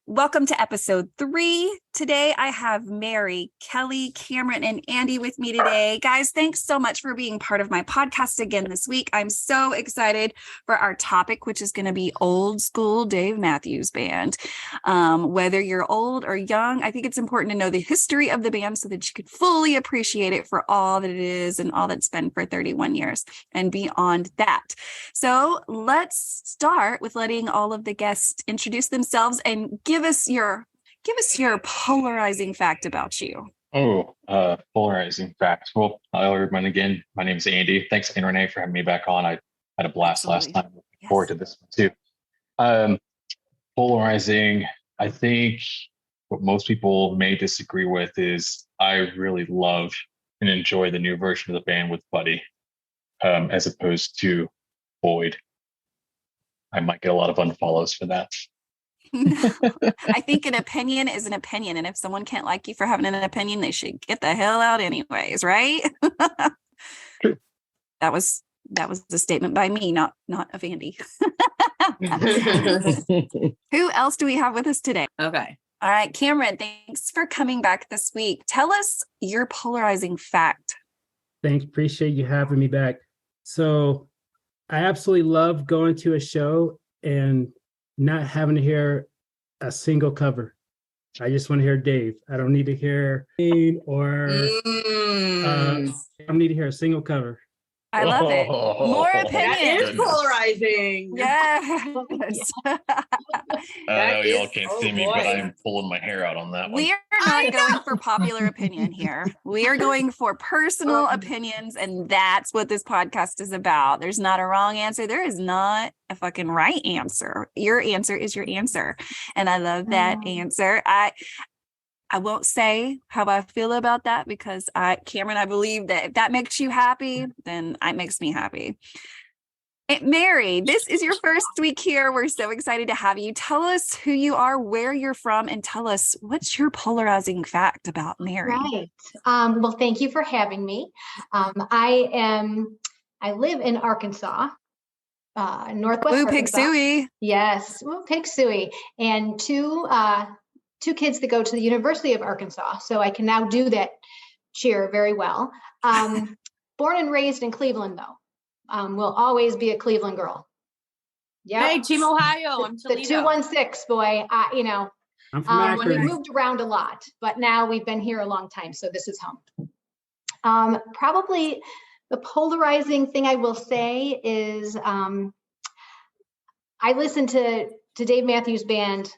Welcome to episode 3. Today I have Mary, Kelly, Cameron, and Andy with me today. Guys, thanks so much for being part of my podcast again this week. I'm so excited for our topic, which is going to be old school Dave Matthews Band. Whether you're old or young, I think it's important to know the history of the band so that you could fully appreciate it for all that it is and all that's been for 31 years and beyond that. So let's start with letting all of the guests introduce themselves and give us your polarizing fact about you. Polarizing fact. Well, hello everyone again. My name is Andy. Thanks again, Renee, for having me back on. I had a blast last time. Looking forward to this one too. Polarizing, I think what most people may disagree with is I really love and enjoy the new version of the band with Buddy, as opposed to Boyd. I might get a lot of unfollows for that. I think an opinion is an opinion, and if someone can't like you for having an opinion, they should get the hell out anyways, right? True. That was the statement by me, not of Andy. Who else do we have with us today? Okay. All right, Cameron, thanks for coming back this week. Tell us your polarizing fact. Thanks. Appreciate you having me back. So I absolutely love going to a show and not having to hear a single cover. I just want to hear Dave. I don't need to hear or I don't need to hear a single cover. I love it. More opinions. That is polarizing. Yes. I know you all can't see me, but I'm pulling my hair out on that one. We are not going for popular opinion here. We are going for personal opinions, and that's what this podcast is about. There's not a wrong answer. There is not a fucking right answer. Your answer is your answer. And I love that answer. I won't say how I feel about that because Cameron, I believe that if that makes you happy, then it makes me happy. Mary, this is your first week here. We're so excited to have you. Tell us who you are, where you're from, and tell us what's your polarizing fact about Mary. Right. Well, thank you for having me. I live in Arkansas, Northwest Woo, Arkansas. Pig Suey. Yes, woo, Pig Suey. And two kids that go to the University of Arkansas. So I can now do that cheer very well. Born and raised in Cleveland, though. Will always be a Cleveland girl. Yeah. Hey, Team Ohio. I'm The Toledo. 216 boy. I'm from Akron. We moved around a lot, but now we've been here a long time. So this is home. Probably the polarizing thing I will say is I listen to Dave Matthews Band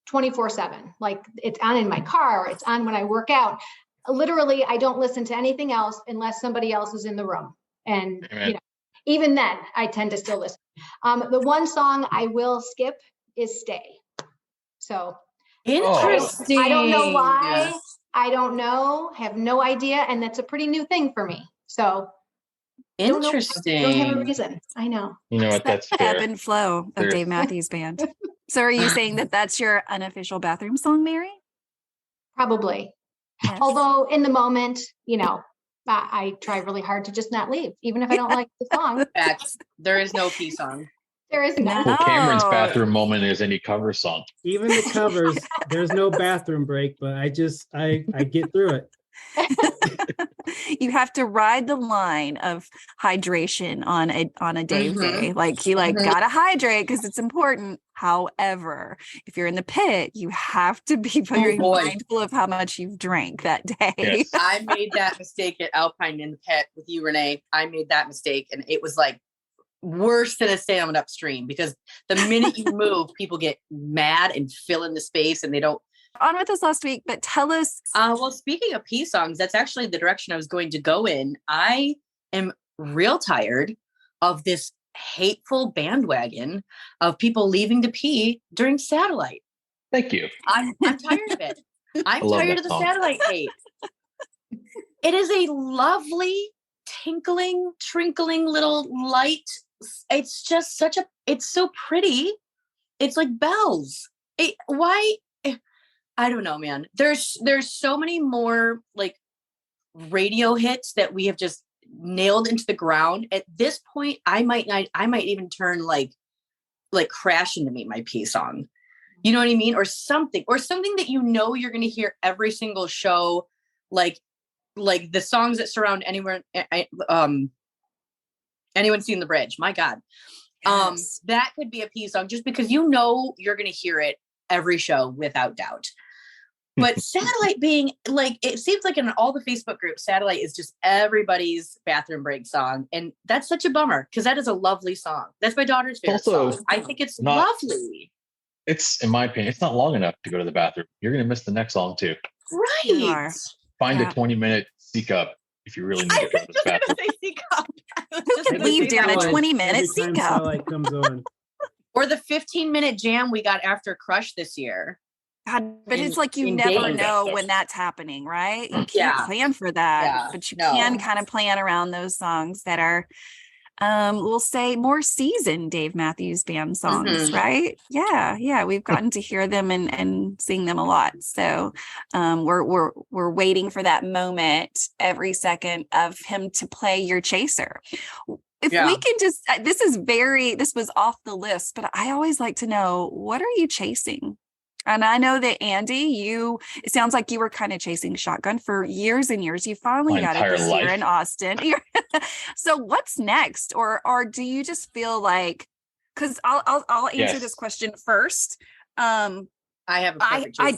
24/7. Like it's on in my car, it's on when I work out. Literally, I don't listen to anything else unless somebody else is in the room. And even then, I tend to still listen. The one song I will skip is "Stay." So Interesting. I don't know why. Yes. I don't know. Have no idea, and that's a pretty new thing for me. So interesting. Don't have a reason. I know. You know what? That's fair. Ebb and flow of Dave Matthews Band. So are you saying that that's your unofficial bathroom song, Mary? Probably. Yes. Although in the moment, I try really hard to just not leave, even if I don't like the song. There is no pee song. There is no. Well, Cameron's bathroom moment is any cover song. Even the covers, there's no bathroom break, but I get through it. You have to ride the line of hydration on a Dave day. Like you gotta hydrate because it's important. However, if you're in the pit, you have to be very mindful of how much you've drank that day. Yes. I made that mistake at Alpine in the pit with you, Renee. I made that mistake, and it was like worse than a salmon upstream because the minute you move, people get mad and fill in the space, and they don't. On with us last week, but tell us. Well, speaking of pee songs, that's actually the direction I was going to go in. I am real tired of this hateful bandwagon of people leaving to pee during Satellite. Thank you. I'm tired of it. I'm tired of the Satellite hate. It is a lovely, tinkling, trinkling little light. It's just it's so pretty. It's like bells. Why? I don't know, man. There's so many more like radio hits that we have just nailed into the ground. At this point, I might even turn like Crash Into Me my pee song. You know what I mean? Or something that you know you're going to hear every single show, like the songs that surround anyone seen the bridge. My God. Yes. That could be a P song just because you know you're going to hear it every show without doubt. But Satellite being like, it seems like in all the Facebook groups, Satellite is just everybody's bathroom break song. And that's such a bummer because that is a lovely song. That's my daughter's favorite song. I think it's lovely. It's, in my opinion, it's not long enough to go to the bathroom. You're going to miss the next song too. Right. Find a 20-minute seek up if you really need to go to the bathroom. Seek up. Who could leave during a 20-minute seek up? Satellite comes on. Or the 15-minute jam we got after Crush this year. God, but it's like you never know when that's happening, right? You can't plan for that, but you can kind of plan around those songs that are, we'll say, more seasoned Dave Matthews Band songs, right? Yeah, we've gotten to hear them and sing them a lot. So we're waiting for that moment every second of him to play Your Chaser. If we can just, this was off the list, but I always like to know, what are you chasing? And I know that Andy, it sounds like you were kind of chasing Shotgun for years and years. You finally got it this year in Austin. So what's next? Or do you just feel like, because I'll answer this question first. I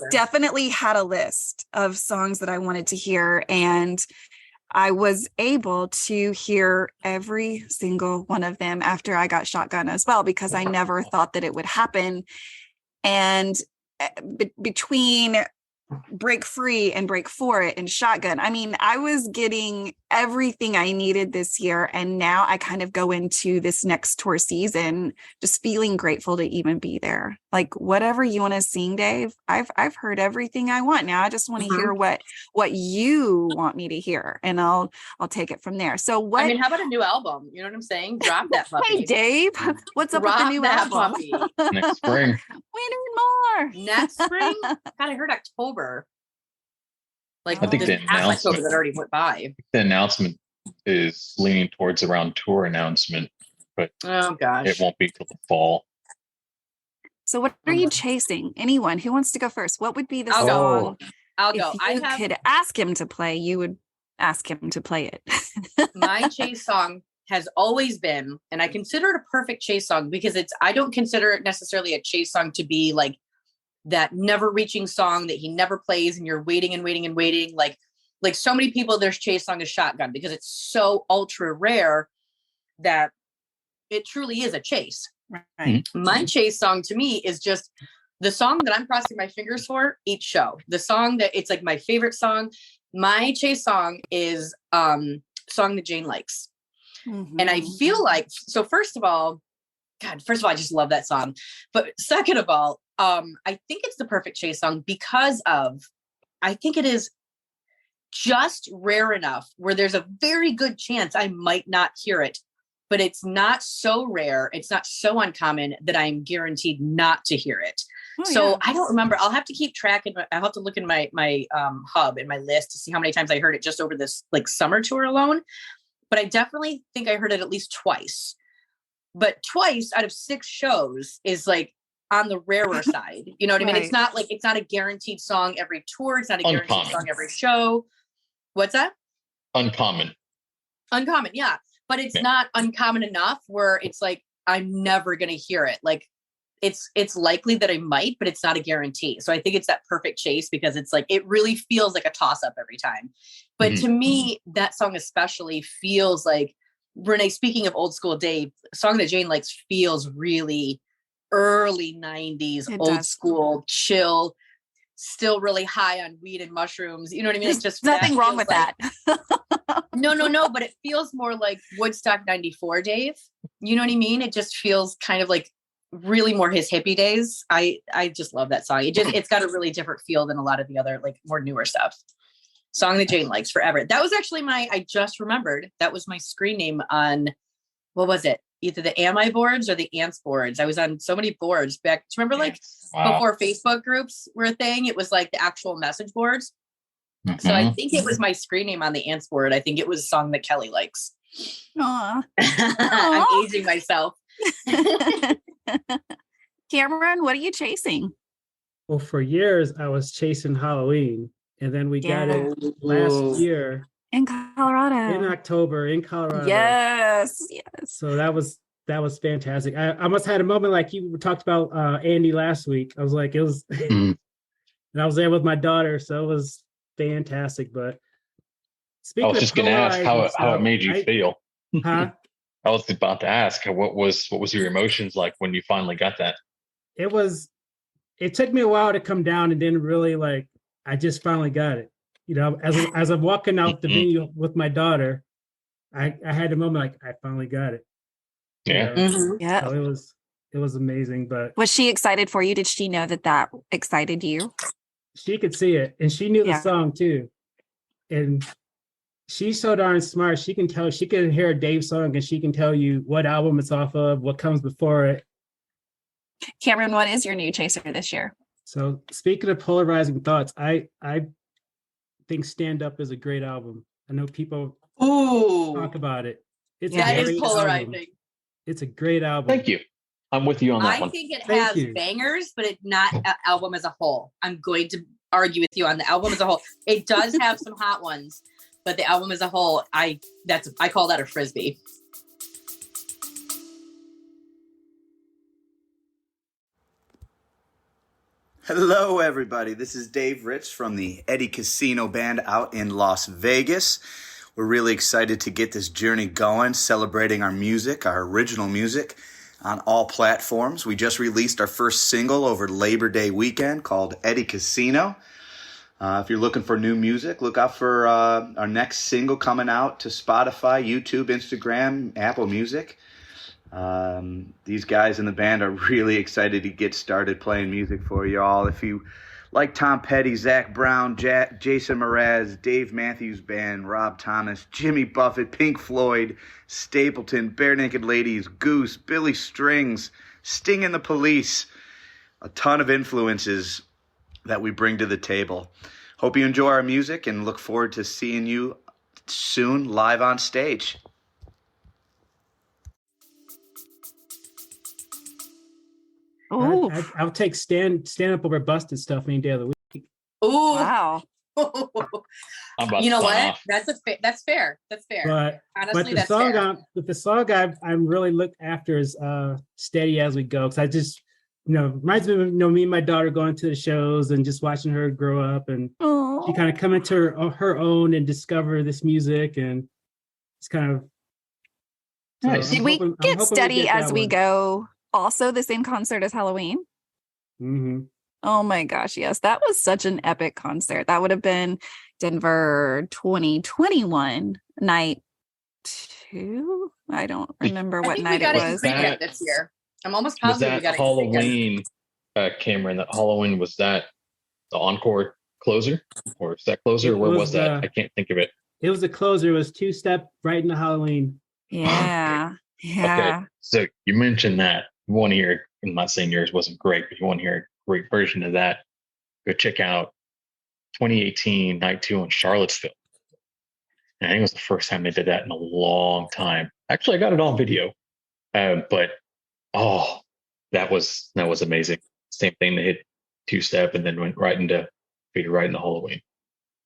definitely had a list of songs that I wanted to hear, and I was able to hear every single one of them after I got Shotgun as well, because I never thought that it would happen. And between Break Free and Break For It and Shotgun, I mean, I was getting everything I needed this year, and now I kind of go into this next tour season just feeling grateful to even be there. Like, whatever you want to sing, Dave, I've heard everything I want. Now I just want to hear what you want me to hear, and I'll take it from there. So what, I mean, how about a new album? You know what I'm saying? Drop that puppy. Hey Dave, what's up with the new album? Next spring. We need more. Next spring? God, I heard October. Like, I think the announcement that already went by. The announcement is leaning towards around tour announcement, but it won't be till the fall. So what are you chasing? Anyone who wants to go first? What would be the song? I'll go. If you could ask him to play, you would ask him to play it. My chase song has always been, and I consider it a perfect chase song because I don't consider it necessarily a chase song to be like that never reaching song that he never plays and you're waiting and waiting and waiting. Like so many people, their chase song is Shotgun because it's so ultra rare that it truly is a chase. Right. My chase song to me is just the song that I'm crossing my fingers for each show. The song that it's like my favorite song. My chase song is song that Jane likes. And I feel like, so first of all, I just love that song. But second of all, I think it's the perfect chase song because I think it is just rare enough where there's a very good chance I might not hear it, but it's not so rare. It's not so uncommon that I'm guaranteed not to hear it. I don't remember. I'll have to keep track. I'll have to look in my hub in my list to see how many times I heard it just over this like summer tour alone. But I definitely think I heard it at least twice. But twice out of 6 shows is like on the rarer side. You know what I mean? It's not like, it's not a guaranteed song every tour. It's not a guaranteed song every show. What's that? Uncommon, yeah. But it's not uncommon enough where it's like, I'm never going to hear it. Like it's likely that I might, but it's not a guarantee. So I think it's that perfect chase because it's like, it really feels like a toss up every time. But to me, that song especially feels like, Renae, speaking of old school Dave, song that Jane likes feels really early 90s, old school, chill, still really high on weed and mushrooms. You know what I mean? It's just nothing wrong with that. No, but it feels more like Woodstock 94 Dave. You know what I mean? It just feels kind of like really more his hippie days. I just love that song. It's got a really different feel than a lot of the other like more newer stuff. Song that Jane likes forever. That was actually I just remembered that was my screen name on, what was it? Either the Am I boards or the Ants boards. I was on so many boards back. Do you remember like before Facebook groups were a thing? It was like the actual message boards. So I think it was my screen name on the Ants board. I think it was a song that Kelly likes. Aww. I'm aging myself. Cameron, what are you chasing? Well, for years I was chasing Halloween, and then we got it last year in Colorado in October in Colorado. Yes. So that was fantastic. I almost had a moment like you talked about Andy last week. I was like, it was, and I was there with my daughter, so it was fantastic. But speaking I was just going to ask how it made you feel. Huh? I was about to ask what was your emotions like when you finally got that? It took me a while to come down, and then really I just finally got it. You know, as I'm walking out the venue with my daughter, I had a moment like I finally got it. Yeah. Yeah. So it was amazing. But was she excited for you? Did she know that excited you? She could see it, and she knew the song too. And she's so darn smart. She can hear a Dave song, and she can tell you what album it's off of, what comes before it. Cameron, what is your new chaser this year? So speaking of polarizing thoughts, I think Stand Up is a great album. I know people talk about it. That is polarizing. Album. It's a great album. Thank you. I'm with you on that one. I think it has bangers, but it's not an album as a whole. I'm going to argue with you on the album as a whole. It does have some hot ones, but the album as a whole, I call that a frisbee. Hello, everybody. This is Dave Rich from the Eddie Casino Band out in Las Vegas. We're really excited to get this journey going, celebrating our music, our original music, on all platforms. We just released our first single over Labor Day weekend called Eddie Casino. If you're looking for new music, look out for our next single coming out to Spotify, YouTube, Instagram, Apple Music. These guys in the band are really excited to get started playing music for you all. If you like Tom Petty, Zach Brown, Jason Mraz, Dave Matthews Band, Rob Thomas, Jimmy Buffett, Pink Floyd, Stapleton, Bare Naked Ladies, Goose, Billy Strings, Sting and the Police, a ton of influences that we bring to the table. Hope you enjoy our music and look forward to seeing you soon live on stage. Oh, I'll take stand up over Busted Stuff any day of the week. Oh wow! You know what? That's fair. But honestly, the song I'm really looked after is Steady As We Go, because I just reminds me of me and my daughter going to the shows and just watching her grow up, and she kind of come into her own and discover this music, and it's kind of nice. Did we get Steady As We Go? Also the same concert as Halloween? Mm-hmm. Oh my gosh, yes. That was such an epic concert. That would have been Denver 2021 night 2. I don't remember what night it was. This year. I'm almost positive we got it. Halloween, Cameron, that Halloween, was that the encore closer? Or is that closer? Where was that? I can't think of it. It was a closer. It was 2-step right into Halloween. Yeah. Yeah. Okay. So you mentioned that. You want to hear, I'm not saying yours wasn't great, but you want to hear a great version of that, go check out 2018 Night 2 in Charlottesville. And I think it was the first time they did that in a long time. Actually, I got it on video. But that was amazing. Same thing, they hit 2-step and then went right into Halloween.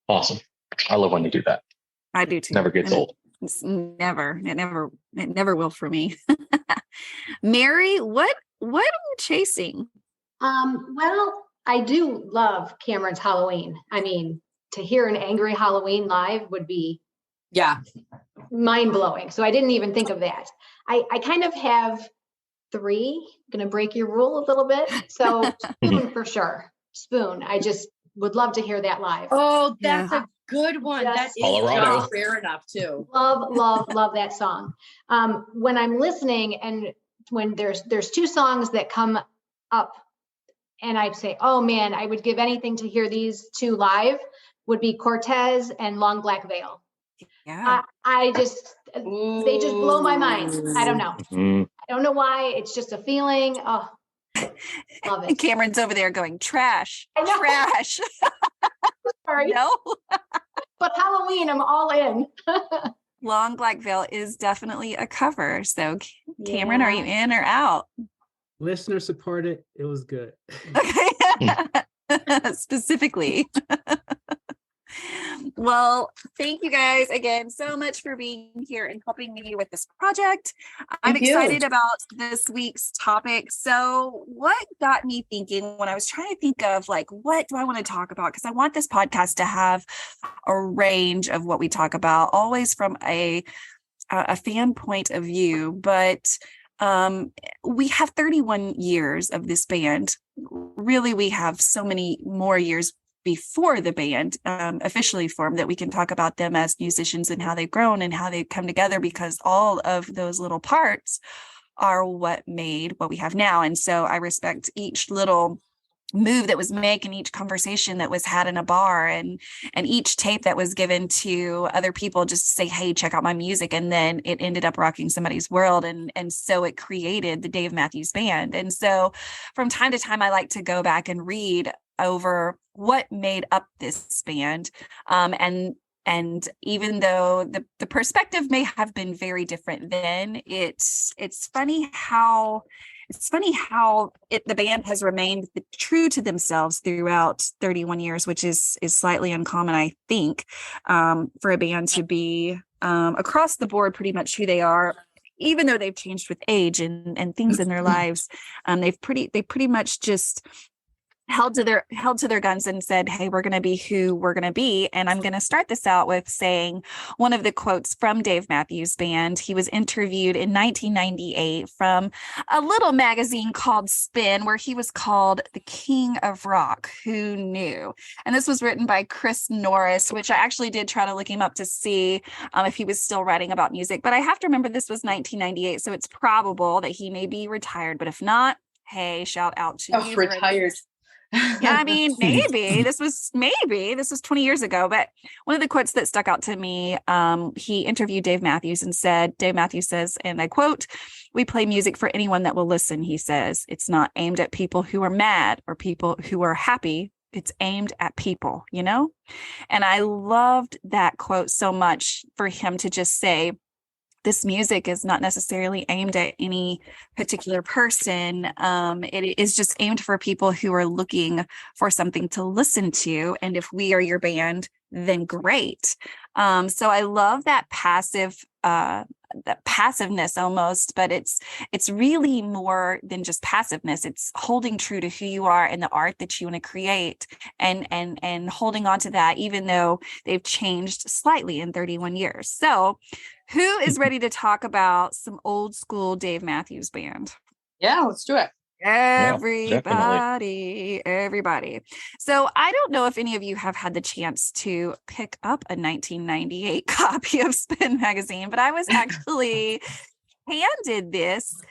Awesome. I love when they do that. I do too. Never gets old. It never will for me. Mary, what are you chasing? Well, I do love Cameron's Halloween. I mean, to hear an angry Halloween live would be mind blowing. So I didn't even think of that. I kind of have 3. Gonna break your rule a little bit. So Spoon for sure. Spoon. I just would love to hear that live. Oh, that's a good one. Yes. That is Colorado. Fair enough too. Love that song. When I'm listening and when there's 2 songs that come up and I'd say, oh man, I would give anything to hear these 2 live, would be Cortez and Long Black Veil. Yeah. They just blow my mind. I don't know. Mm-hmm. I don't know why. It's just a feeling. Oh, love it. Cameron's over there going, trash. Sorry. No. But Halloween, I'm all in. Long Black Veil is definitely a cover. So Cameron, are you in or out? Listener supported. It was good. Okay. specifically. Well, thank you guys again so much for being here and helping me with this project. I'm excited about this week's topic. So what got me thinking when I was trying to think of like, what do I want to talk about? Because I want this podcast to have a range of what we talk about, always from a fan point of view. But we have 31 years of this band. Really, we have so many more years before the band officially formed that we can talk about them as musicians and how they've grown and how they've come together, because all of those little parts are what made what we have now. And so I respect each little move that was made and each conversation that was had in a bar and each tape that was given to other people just to say, hey, check out my music. And then it ended up rocking somebody's world. And so it created the Dave Matthews Band. And so from time to time, I like to go back and read over what made up this band. And even though the perspective may have been very different then, it's funny how the band has remained true to themselves throughout 31 years, which is slightly uncommon, I think, for a band to be across the board pretty much who they are, even though they've changed with age and things in their lives. They pretty much just held to their guns and said, hey, we're going to be who we're going to be. And I'm going to start this out with saying one of the quotes from Dave Matthews Band. He was interviewed in 1998 from a little magazine called Spin, where he was called the King of Rock. Who knew? And this was written by Chris Norris, which I actually did try to look him up to see if he was still writing about music. But I have to remember this was 1998, so it's probable that he may be retired. But if not, hey, shout out to you. Retired. Yeah, I mean, maybe this was 20 years ago, but one of the quotes that stuck out to me, he interviewed Dave Matthews and said, Dave Matthews says, and I quote, "We play music for anyone that will listen," he says. "It's not aimed at people who are mad or people who are happy. It's aimed at people, you know?" And I loved that quote so much, for him to just say, this music is not necessarily aimed at any particular person. It is just aimed for people who are looking for something to listen to. And if we are your band, then great. So I love that passiveness almost, but it's really more than just passiveness. It's holding true to who you are and the art that you want to create, and holding on to that, even though they've changed slightly in 31 years. So who is ready to talk about some old school Dave Matthews Band? Yeah, let's do it. Everybody. So I don't know if any of you have had the chance to pick up a 1998 copy of Spin magazine, but I was actually handed this.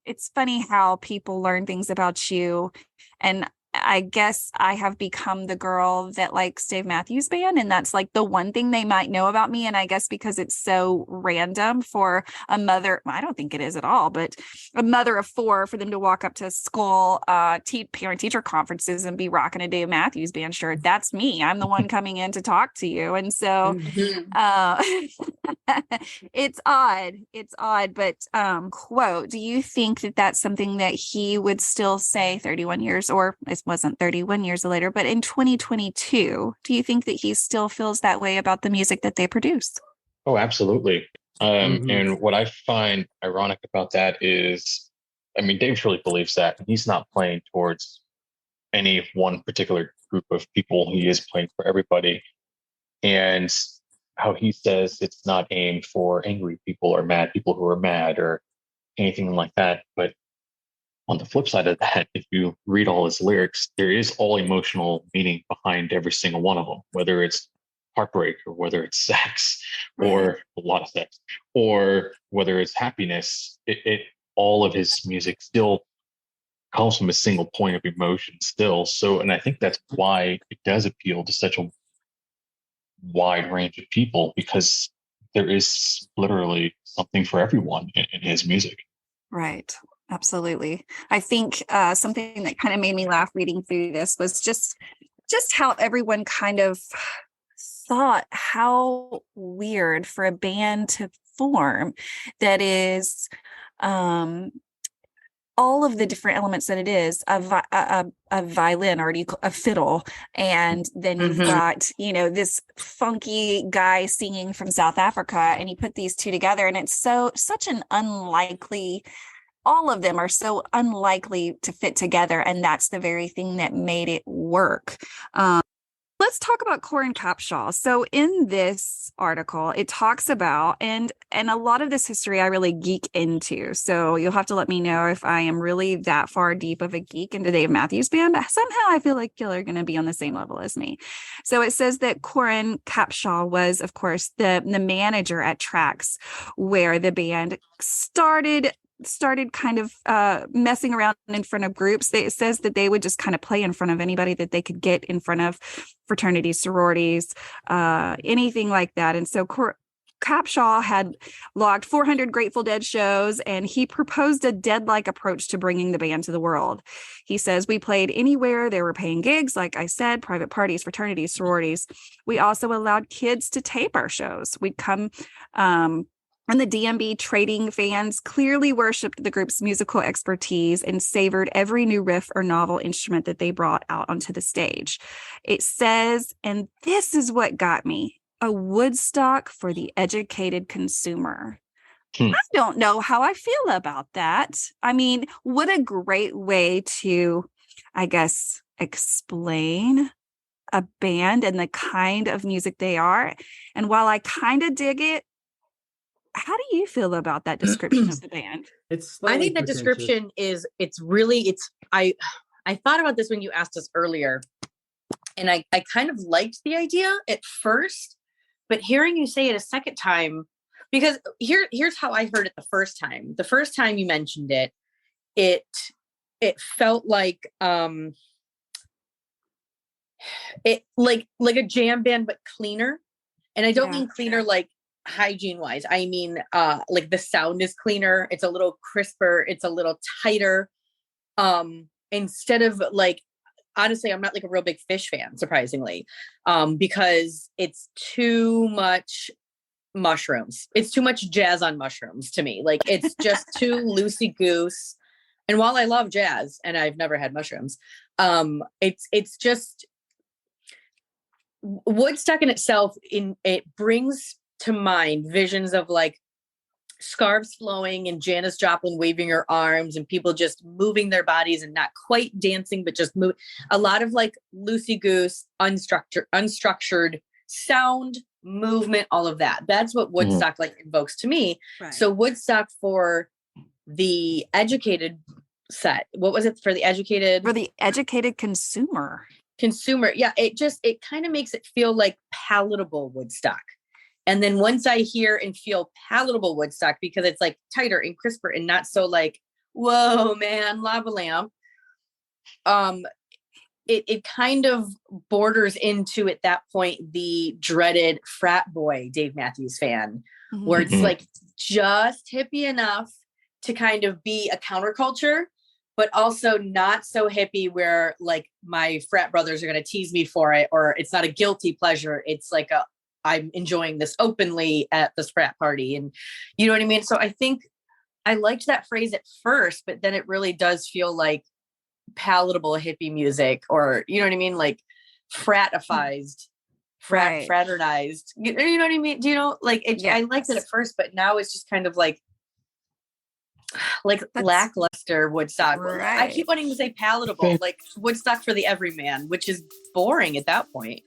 It's funny how people learn things about you, and I guess I have become the girl that likes Dave Matthews Band, and that's like the one thing they might know about me. And I guess because it's so random for a mother, I don't think it is at all, but a mother of four, for them to walk up to school parent-teacher conferences and be rocking a Dave Matthews Band shirt. That's me. I'm the one coming in to talk to you. And so it's odd, but quote, do you think that that's something that he would still say 31 years, or it wasn't 31 years later, but in 2022, do you think that he still feels that way about the music that they produce? Oh, absolutely. And what I find ironic about that is, I mean, Dave truly believes that, and he's not playing towards any one particular group of people. He is playing for everybody. And how he says it's not aimed for angry people or mad people who are mad or anything like that. But on the flip side of that, if you read all his lyrics, there is all emotional meaning behind every single one of them, whether it's heartbreak or whether it's sex or a lot of sex, or whether it's happiness. It all of his music still comes from a single point of emotion still. So, and I think that's why it does appeal to such a wide range of people, because there is literally something for everyone in his music. Right. Absolutely. I think something that kind of made me laugh reading through this was just how everyone kind of thought how weird for a band to form that is all of the different elements that it is, a violin, or a fiddle, and then you've got, you know, this funky guy singing from South Africa, and you put these two together, and it's such an unlikely, all of them are so unlikely to fit together, and that's the very thing that made it work. Let's talk about Corin Capshaw. So in this article, it talks about, and a lot of this history I really geek into. So you'll have to let me know if I am really that far deep of a geek into Dave Matthews Band. Somehow I feel like y'all are going to be on the same level as me. So it says that Corin Capshaw was, of course, the manager at Trax, where the band started kind of messing around in front of groups. It says that they would just kind of play in front of anybody that they could get in front of, fraternities, sororities, anything like that. And so Capshaw had logged 400 Grateful Dead shows, and he proposed a Dead-like approach to bringing the band to the world. He says, we played anywhere there were paying gigs, like I said, private parties, fraternities, sororities. We also allowed kids to tape our shows. We'd come... and the DMB trading fans clearly worshipped the group's musical expertise and savored every new riff or novel instrument that they brought out onto the stage. It says, and this is what got me, a Woodstock for the educated consumer. I don't know how I feel about that. I mean, what a great way to, I guess, explain a band and the kind of music they are. And while I kind of dig it, how do you feel about that description of the band? I think that description is, I thought about this when you asked us earlier, and I kind of liked the idea at first, but hearing you say it a second time, because here's how I heard it the first time. The first time you mentioned it, it felt like it like a jam band, but cleaner. And I don't mean cleaner like hygiene wise. I mean, like the sound is cleaner. It's a little crisper. It's a little tighter. Instead of like, honestly, I'm not like a real big Fish fan, surprisingly, because it's too much mushrooms. It's too much jazz on mushrooms to me. Like it's just too loosey goose. And while I love jazz and I've never had mushrooms, it's just Woodstock in itself. It brings to mind visions of like scarves flowing and Janis Joplin waving her arms and people just moving their bodies and not quite dancing, but just move. A lot of like loosey goose, unstructured sound, movement, all of that. That's what Woodstock like invokes to me. Right. So Woodstock for the educated set. What was it for the educated? For the educated consumer. Yeah. It kind of makes it feel like palatable Woodstock. And then once I hear and feel palatable Woodstock, because it's like tighter and crisper and not so like, whoa, man, lava lamp. It kind of borders into, at that point, the dreaded frat boy Dave Matthews fan, where it's like just hippie enough to kind of be a counterculture, but also not so hippie where like my frat brothers are going to tease me for it, or it's not a guilty pleasure. It's like I'm enjoying this openly at this frat party. And you know what I mean? So I think I liked that phrase at first, but then it really does feel like palatable hippie music, or, you know what I mean? Like fraternized. You know what I mean? Do you know, like it, I liked it at first, but now it's just kind of like lackluster Woodstock. Right. I keep wanting to say palatable, like Woodstock for the everyman, which is boring at that point.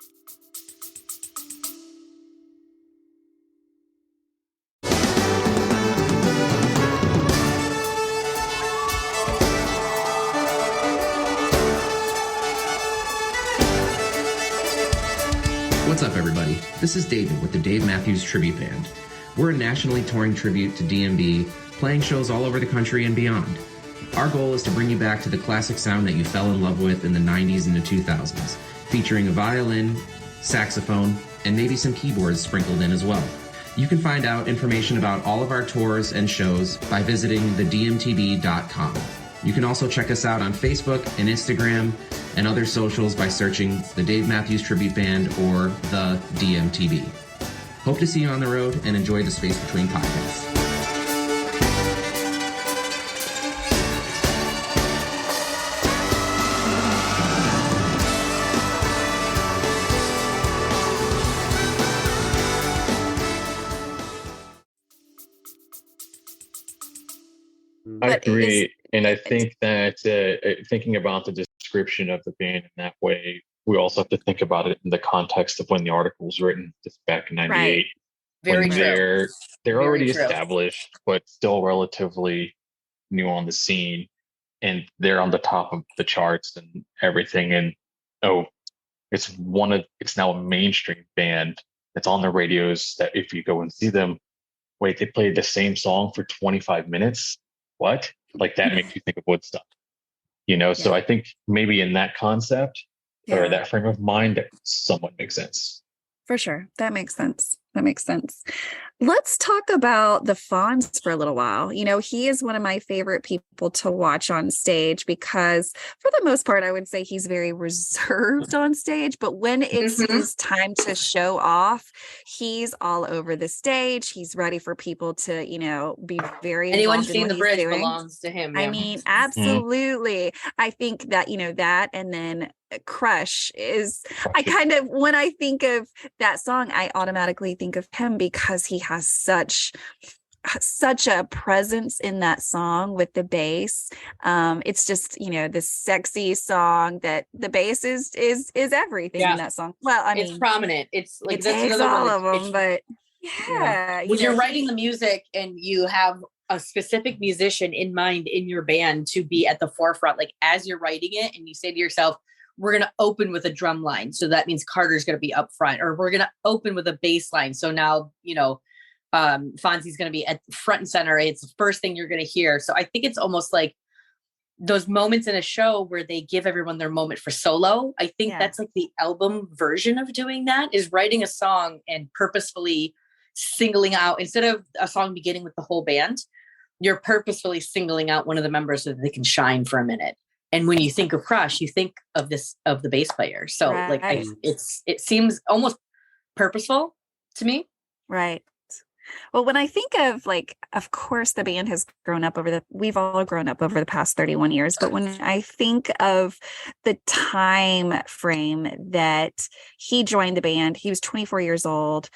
What's up, everybody? This is David with the Dave Matthews Tribute Band. We're a nationally touring tribute to DMB, playing shows all over the country and beyond. Our goal is to bring you back to the classic sound that you fell in love with in the 90s and the 2000s, featuring a violin, saxophone, and maybe some keyboards sprinkled in as well. You can find out information about all of our tours and shows by visiting thedmtb.com. You can also check us out on Facebook and Instagram and other socials by searching the Dave Matthews Tribute Band or the DMTB. Hope to see you on the road and enjoy the space between podcasts. I agree. And I think that thinking about the description of the band in that way, we also have to think about it in the context of when the article was written, just back in '98. Right. Very true. They're Very already true. established, but still relatively new on the scene, and they're on the top of the charts and everything. And it's now a mainstream band that's on the radios. That if you go and see them, wait, they played the same song for 25 minutes. What? Like that makes you think of Woodstock, So I think maybe in that concept or that frame of mind, that somewhat makes sense. For sure. That makes sense. Let's talk about the Fonz for a little while. He is one of my favorite people to watch on stage because for the most part, I would say he's very reserved on stage, but when it's his time to show off, he's all over the stage. He's ready for people to, be very Anyone seeing the bridge belongs to him. I mean, absolutely. I think that, that and then Crush is, when I think of that song, I automatically think of him because he has such a presence in that song with the bass. It's just, this sexy song that the bass is everything in that song. Well, I mean, it's prominent. It's like, it takes all of them, but when you're writing the music and you have a specific musician in mind in your band to be at the forefront, like as you're writing it and you say to yourself, we're going to open with a drum line. So that means Carter's going to be up front, or we're going to open with a bass line. So now, Fonzie's going to be at front and center. It's the first thing you're going to hear. So I think it's almost like those moments in a show where they give everyone their moment for solo. I think that's like the album version of doing that, is writing a song and purposefully singling out, instead of a song beginning with the whole band, you're purposefully singling out one of the members so that they can shine for a minute. And when you think of Crush, you think of the bass player. So it seems almost purposeful to me. Right. Well, when I think of of course, the band has we've all grown up over the past 31 years. But when I think of the time frame that he joined the band, he was 24 years old.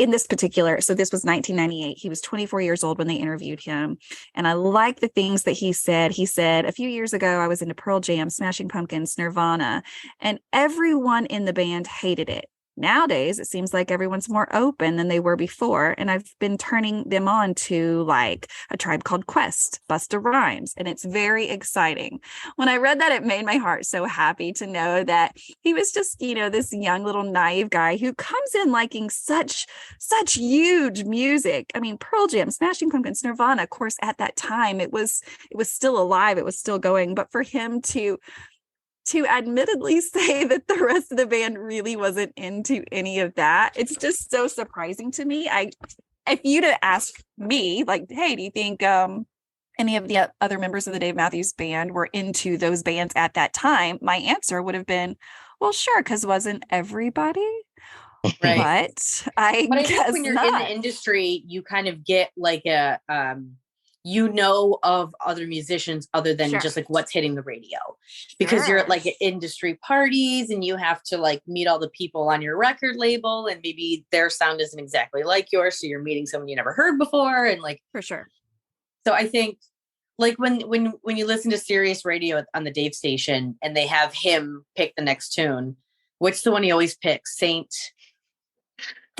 In this particular, so this was 1998. He was 24 years old when they interviewed him. And I like the things that he said. He said, a few years ago, I was into Pearl Jam, Smashing Pumpkins, Nirvana, and everyone in the band hated it. Nowadays, it seems like everyone's more open than they were before. And I've been turning them on to like A Tribe Called Quest, Busta Rhymes. And it's very exciting. When I read that, it made my heart so happy to know that he was just, this young little naive guy who comes in liking such huge music. I mean, Pearl Jam, Smashing Pumpkins, Nirvana, of course, at that time, it was still alive. It was still going. But for him to admittedly say that the rest of the band really wasn't into any of that, it's just so surprising to me. If you'd have asked me, like, hey, do you think any of the other members of the Dave Matthews Band were into those bands at that time, my answer would have been, well, sure, because wasn't everybody? Right. But I guess when you're not. in the industry, you kind of get like a of other musicians other than just like what's hitting the radio, because you're at like industry parties and you have to like meet all the people on your record label, and maybe their sound isn't exactly like yours, so you're meeting someone you never heard before, and like for sure. So I think like when you listen to Sirius Radio on the Dave station and they have him pick the next tune, what's the one he always picks? Saint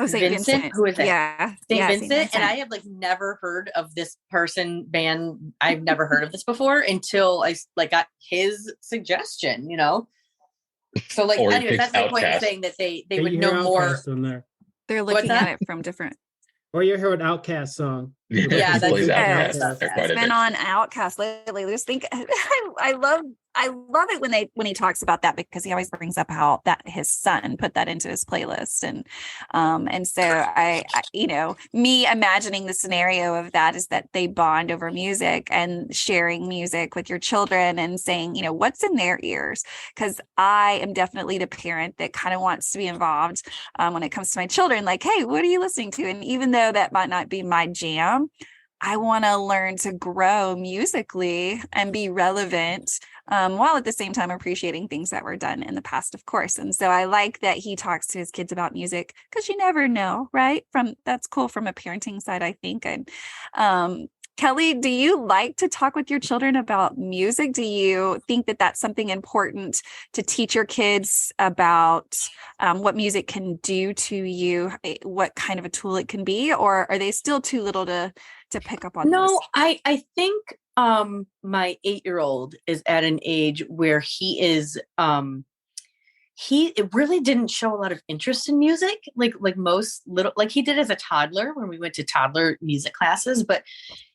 Vincent? Who is it? Yeah. Saint Vincent. And I have like never heard of this band. I've never heard of this before until I like got his suggestion, So like, anyway, that's my point in saying that they would know more. They're looking at it from different. Or you heard Outkast song. Yeah, that's it's been on Outkast lately. Just think, I love it when he talks about that, because he always brings up how that his son put that into his playlist, and so I me imagining the scenario of that is that they bond over music and sharing music with your children and saying, what's in their ears, because I am definitely the parent that kind of wants to be involved when it comes to my children. Like, hey, what are you listening to? And even though that might not be my jam, I want to learn to grow musically and be relevant, while at the same time appreciating things that were done in the past, of course. And so I like that he talks to his kids about music, because you never know, right? That's cool from a parenting side, I think. And Kelly, do you like to talk with your children about music? Do you think that that's something important to teach your kids about what music can do to you, what kind of a tool it can be, or are they still too little to pick up on No, those? I think my 8-year-old is at an age where he really didn't show a lot of interest in music, like most little, like he did as a toddler when we went to toddler music classes, but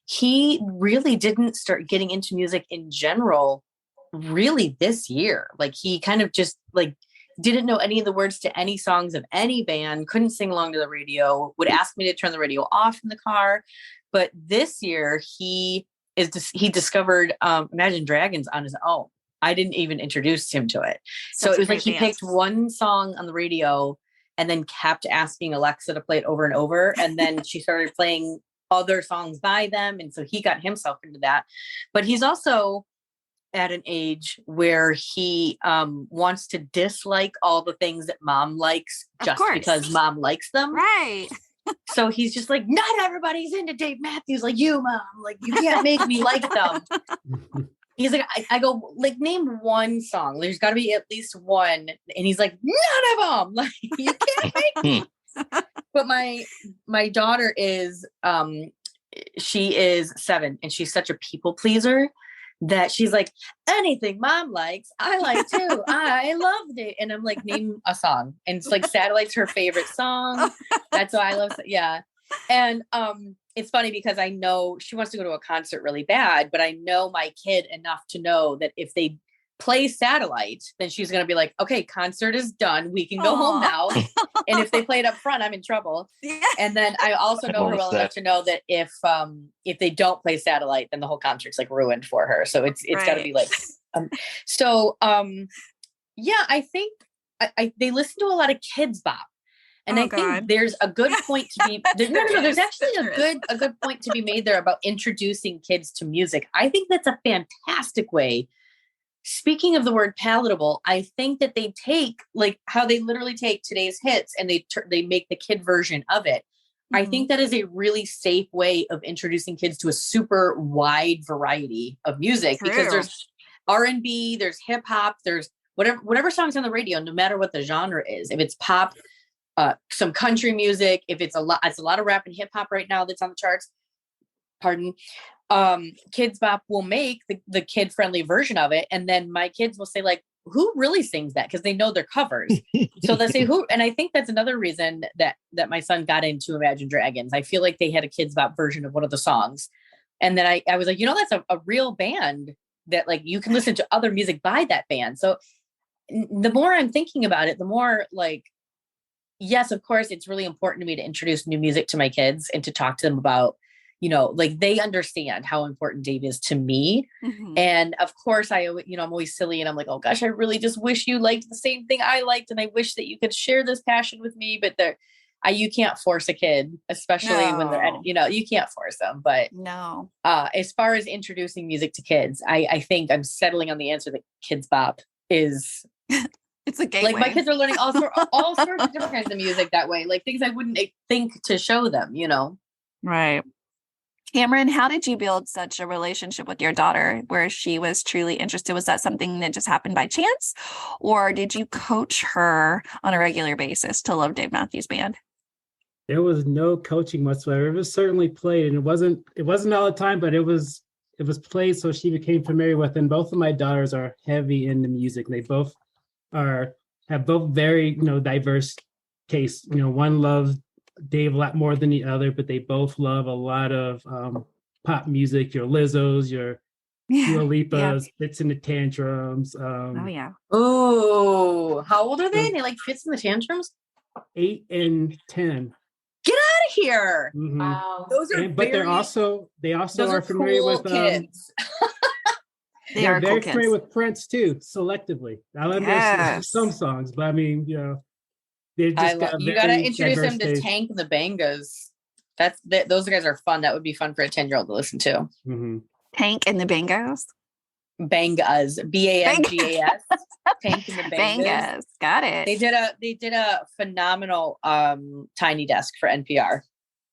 he really didn't start getting into music in general really this year. Like he kind of just like didn't know any of the words to any songs of any band, couldn't sing along to the radio, would ask me to turn the radio off in the car. But this year he discovered Imagine Dragons on his own. I didn't even introduce him to it. So it was like he picked one song on the radio and then kept asking Alexa to play it over and over. And then she started playing other songs by them. And so he got himself into that. But he's also at an age where he wants to dislike all the things that mom likes just because mom likes them. Right. So he's just like, not everybody's into Dave Matthews like you, mom. Like, you can't make me like them. He's like, I go, like, name one song. There's got to be at least one. And he's like, none of them. Like, you can't make me. But my daughter is, she is 7 and she's such a people pleaser that she's like, anything mom likes, I like too. I loved it. And I'm like, name a song. And it's like Satellite's her favorite song. That's why I love it. Yeah. And it's funny because I know she wants to go to a concert really bad, but I know my kid enough to know that if they play Satellite, then she's going to be like, okay, concert is done. We can go home now. And if they play it up front, I'm in trouble. Yeah. And then I also know her well enough to know that if they don't play Satellite, then the whole concert's like ruined for her. So it's got to be like, yeah, I think they listen to a lot of Kids Bop. And I think there's a good point to be there's actually a good point to be made there about introducing kids to music. I think that's a fantastic way. Speaking of the word palatable, I think that they take like how they literally take today's hits and they make the kid version of it. Mm-hmm. I think that is a really safe way of introducing kids to a super wide variety of music. True. Because there's R&B, there's hip hop, there's whatever songs on the radio, no matter what the genre is. If it's pop, some country music, if it's a lot of rap and hip hop right now that's on the charts. Pardon. Kids Bop will make the kid friendly version of it. And then my kids will say like, who really sings that? Because they know their covers. So they'll say who, and I think that's another reason that my son got into Imagine Dragons. I feel like they had a Kids Bop version of one of the songs. And then I was like, that's a real band that like, you can listen to other music by that band. So the more I'm thinking about it, the more like, yes, of course, it's really important to me to introduce new music to my kids and to talk to them about, like they understand how important Dave is to me. Mm-hmm. And of course I'm always silly and I'm like, oh gosh, I really just wish you liked the same thing I liked. And I wish that you could share this passion with me, but you can't force a kid, especially when they're, you can't force them, but no. As far as introducing music to kids, I think I'm settling on the answer that Kids Bop is. It's a gateway. Like my kids are learning all sorts of different kinds of music that way, like things I wouldn't think to show them, Right. Cameron, how did you build such a relationship with your daughter where she was truly interested? Was that something that just happened by chance, or did you coach her on a regular basis to love Dave Matthews Band? There was no coaching whatsoever. It was certainly played, and it wasn't all the time, but it was played, so she became familiar with it. And both of my daughters are heavy into music. They both have very diverse tastes. One loves Dave a lot more than the other, but they both love a lot of pop music. Your Lizzos, your Dua Lipas, Fits in the Tantrums. Oh yeah. Oh, how old are they? They like Fits in the Tantrums? 8 and 10. Get out of here! Mm-hmm. Wow, those are. But they also are familiar cool with kids. They're very familiar with Prince too, selectively. I love some songs, but I mean, they just you got to introduce them to Tank and the Bangas. Those guys are fun. That would be fun for a 10-year-old to listen to. Mm-hmm. Tank and the Bangos. Bangas, Bangas. Tank and the Bangas. Got it. They did a phenomenal Tiny Desk for NPR.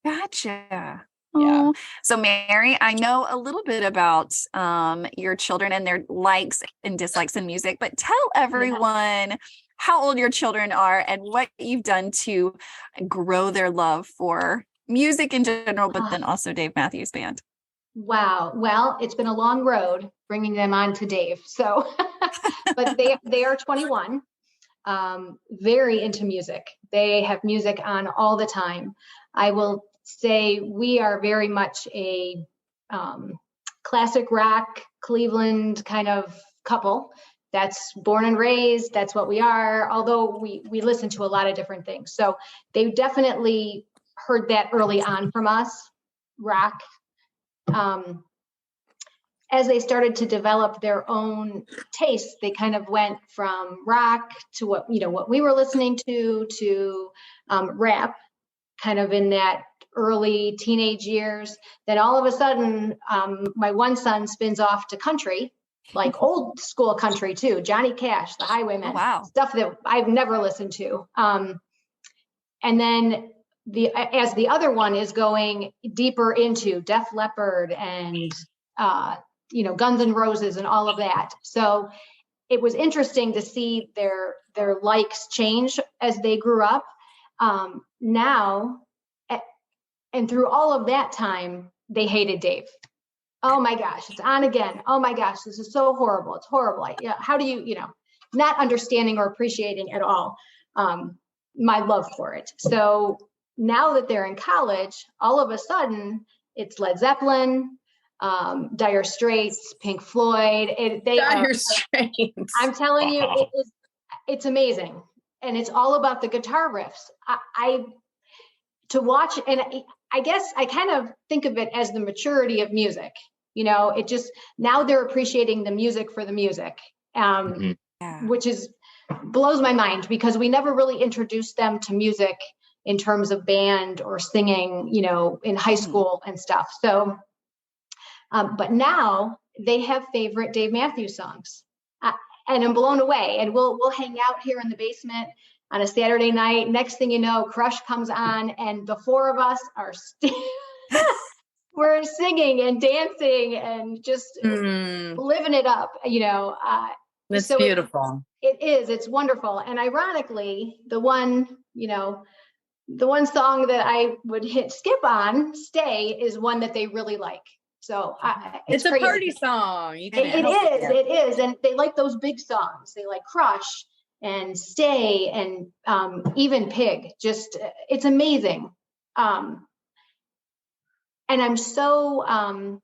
Gotcha. Oh, so Mary, I know a little bit about your children and their likes and dislikes in music, but tell everyone how old your children are and what you've done to grow their love for music in general, but then also Dave Matthews Band. Wow. Well, it's been a long road bringing them on to Dave. So, but they are 21, very into music. They have music on all the time. I will say we are very much a classic rock, Cleveland kind of couple. That's born and raised. That's what we are. Although we listen to a lot of different things. So they definitely heard that early on from us, rock. As they started to develop their own tastes, they kind of went from rock to what we were listening to rap, kind of in that early teenage years. Then all of a sudden, my one son spins off to country, like old school country too, Johnny Cash, the Highwaymen, stuff that I've never listened to. And then as the other one is going deeper into Def Leppard and Guns N' Roses and all of that. So it was interesting to see their likes change as they grew up. Now, and through all of that time, they hated Dave. Oh my gosh, it's on again. Oh my gosh, this is so horrible. It's horrible. How do you, not understanding or appreciating at all my love for it. So now that they're in college, all of a sudden it's Led Zeppelin, Dire Straits, Pink Floyd. Dire Straits. I'm telling you, it's amazing. And it's all about the guitar riffs. To watch, and I guess I kind of think of it as the maturity of music. It just, now they're appreciating the music for the music, which blows my mind, because we never really introduced them to music in terms of band or singing, in high school and stuff. So, but now they have favorite Dave Matthews songs, and I'm blown away. And we'll hang out here in the basement on a Saturday night. Next thing you know, Crush comes on, and the four of us are we're singing and dancing and just living it up. It's so beautiful. It is. It's wonderful. And ironically, the one song that I would hit skip on, Stay, is one that they really like. So it's a party song. It is. And they like those big songs. They like Crush and Stay and even Pig. Just, it's amazing. And I'm so, I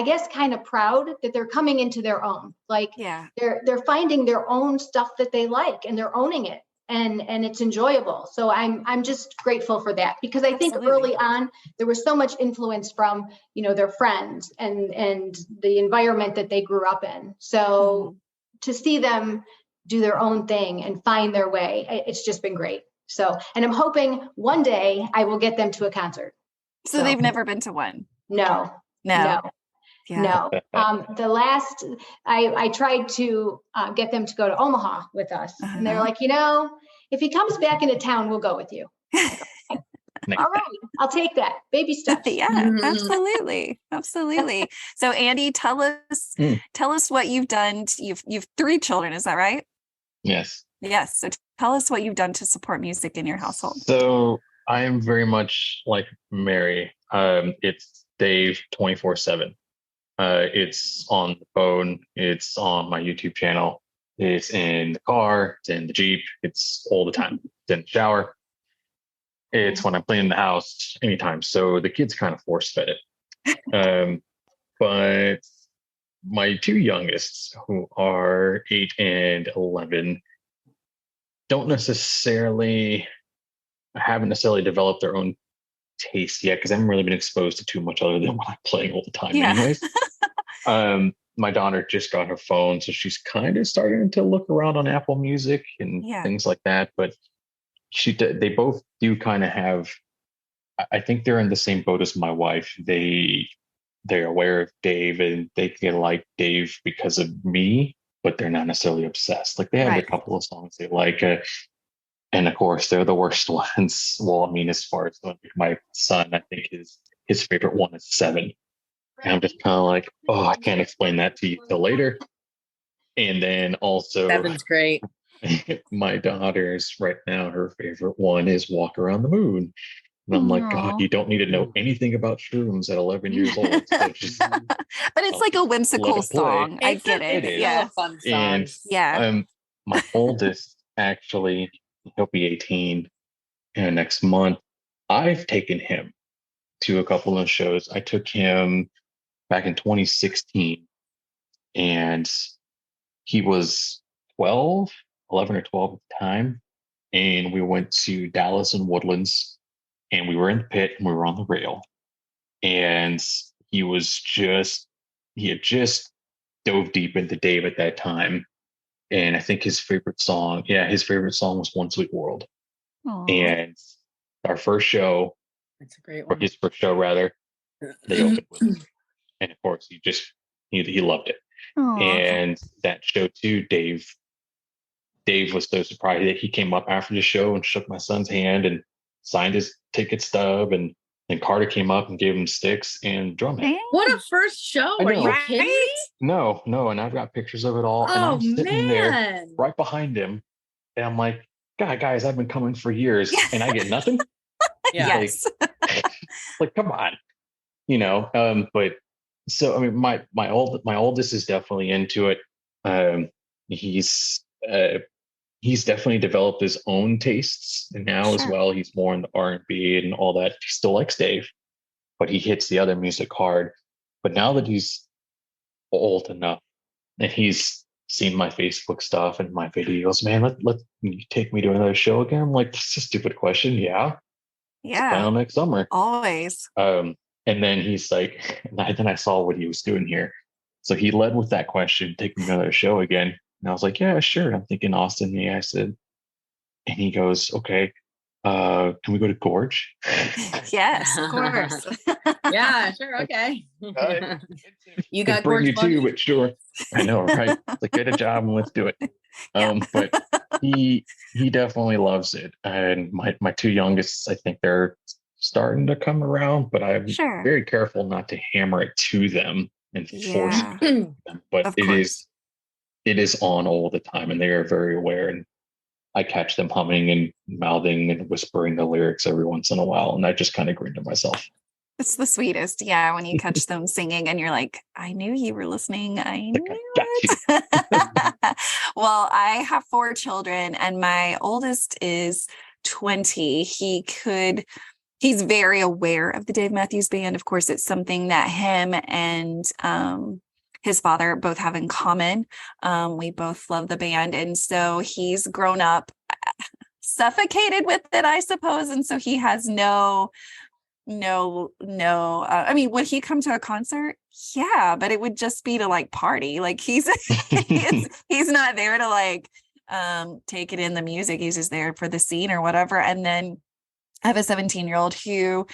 guess, kind of proud that they're coming into their own. Like, they're finding their own stuff that they like, and they're owning it, and it's enjoyable. So I'm just grateful for that, because I think early on there was so much influence from their friends and the environment that they grew up in. So to see them do their own thing and find their way, it's just been great. So, and I'm hoping one day I will get them to a concert. So they've never been to one? No. Yeah. The last, I tried to get them to go to Omaha with us. And they're like, if he comes back into town, we'll go with you. All right, I'll take that. Baby steps. Absolutely. So Andy, tell us what you've done. You've 3 children, is that right? Yes. So tell us what you've done to support music in your household. So I am very much like Mary. It's Dave 24/7. It's on the phone. It's on my YouTube channel. It's in the car. It's in the Jeep. It's all the time. It's in the shower. It's when I'm cleaning the house, anytime. So the kids kind of force fed it. But my 2 youngest, who are 8 and 11, haven't necessarily developed their own taste yet, because I haven't really been exposed to too much other than what I'm playing all the time anyways. My daughter just got her phone, so she's kind of starting to look around on Apple Music and things like that. But they both do kind of have, I think they're in the same boat as my wife. They're aware of Dave, and they like Dave because of me, but they're not necessarily obsessed. Like, they have a couple of songs they like. And of course, they're the worst ones. Well, I mean, as far as like my son, I think his favorite one is 7. And I'm just kind of like, oh, I can't explain that to you till later. And then also, 7's great. my daughter's right now, her favorite one is Walk Around the Moon. And I'm like, God, you don't need to know anything about shrooms at 11 years old. So just, but it's like a whimsical song. I get it. It's Yeah. a fun song. And yeah. My oldest, actually, he'll be 18 next month. I've taken him to a couple of shows. I took him back in 2016, and he was 11 or 12 at the time. And we went to Dallas and Woodlands, and we were in the pit and we were on the rail. And he had just dove deep into Dave at that time. And I think his favorite song was One Sweet World. Aww. And our first show, That's a great or one. his first show rather, they opened with it. And of course he loved it. Aww. And that show too, Dave was so surprised that he came up after the show and shook my son's hand and signed his ticket stub, and then Carter came up and gave him sticks and drumming. What a first show. Are you kidding me? No, and I've got pictures of it all. And I'm sitting there right behind him. And I'm like, God, guys, I've been coming for years and I get nothing. Yes. Like, come on. But so I mean my oldest is definitely into it. He's definitely developed his own tastes, and now as well he's more in the R&B and all that. He still likes Dave, but he hits the other music hard. But now that he's old enough and he's seen my Facebook stuff and my videos, man, let you take me to another show again. I'm like, this is a stupid question. Yeah next summer, always. And then he's like, then I saw what he was doing here, so he led with that question, take me to another show again. And I was like, yeah, sure. I'm thinking Austin. Yeah, I said, and he goes, okay, can we go to Gorge? Yes, of course. Yeah, sure. Okay. You got bring Gorge you too, but sure. I know, right? Like, get a job and let's do it. But he definitely loves it. And my 2 youngest, I think they're starting to come around, but I'm very careful not to hammer it to them and force it to them. But it is on all the time, and they are very aware. And I catch them humming and mouthing and whispering the lyrics every once in a while, and I just kind of grin to myself. It's the sweetest. Yeah, when you catch them singing and you're like, I knew you were listening. I knew it. Well, I have 4 children, and my oldest is 20. He's very aware of the Dave Matthews Band. Of course, it's something that him and his father both have in common. We both love the band. And so he's grown up suffocated with it, I suppose. And so he has no, I mean, would he come to a concert? Yeah, but it would just be to like party. Like he's not there to like take it in the music. He's just there for the scene or whatever. And then I have a 17-year-old who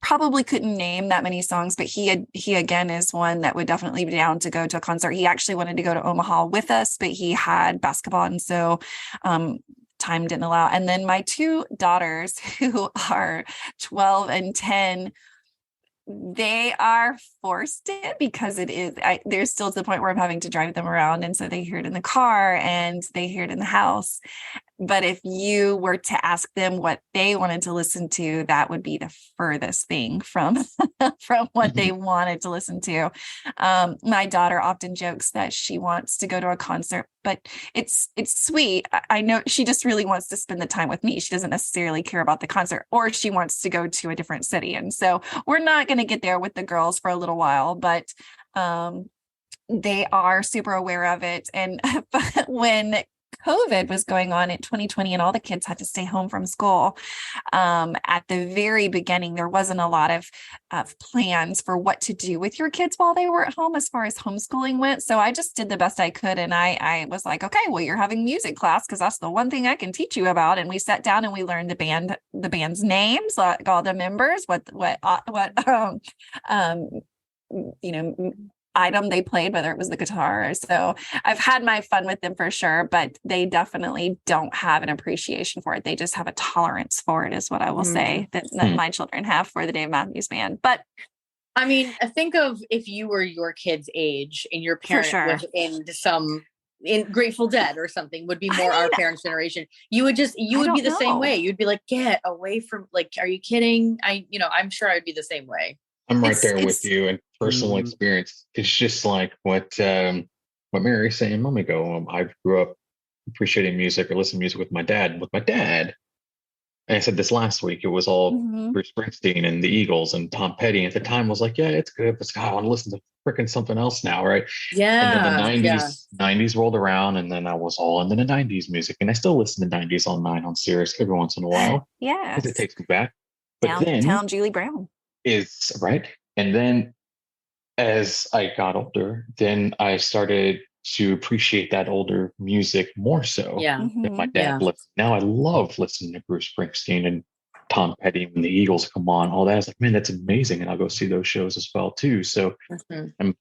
probably couldn't name that many songs, but he again is one that would definitely be down to go to a concert. He actually wanted to go to Omaha with us, but he had basketball, and so time didn't allow. And then my 2 daughters, who are 12 and 10, they are forced it because they're still to the point where I'm having to drive them around. And so they hear it in the car and they hear it in the house. But if you were to ask them what they wanted to listen to, that would be the furthest thing from what they wanted to listen to. My daughter often jokes that she wants to go to a concert, but it's sweet. I know she just really wants to spend the time with me. She doesn't necessarily care about the concert, or she wants to go to a different city. And so we're not going to get there with the girls for a little while, but they are super aware of it. And but when COVID was going on in 2020 and all the kids had to stay home from school, at the very beginning, there wasn't a lot of plans for what to do with your kids while they were at home as far as homeschooling went. So I just did the best I could. And I was like, okay, well, you're having music class because that's the one thing I can teach you about. And we sat down and we learned the band's names, like all the members, what item they played, whether it was the guitar. So I've had my fun with them for sure, but they definitely don't have an appreciation for it. They just have a tolerance for it, is what I will say that my children have for the Dave Matthews Band. But I mean, think of if you were your kid's age and your parent was in Grateful Dead or something, would be more our parents' generation. You would be the same way. You'd be like, get away from, like, are you kidding? I'm sure I would be the same way. I'm right there with you in personal experience. It's just like what Mary was saying a moment ago. I grew up appreciating music or listening to music with my dad. And I said this last week, it was all Bruce Springsteen and the Eagles and Tom Petty. At the time, was like, yeah, it's good, but God, I want to listen to freaking something else now, right? Yeah. And then the 90s rolled around, and then I was all into the 90s music, and I still listen to 90s on 9 on Sirius every once in a while. Yeah, because it takes me back. But Downtown Julie Brown is right, and then as I got older, then I started to appreciate that older music more so than my dad listened. Now I love listening to Bruce Springsteen and Tom Petty when the Eagles come on. All that, I was like, man, that's amazing, and I'll go see those shows as well too. So I'm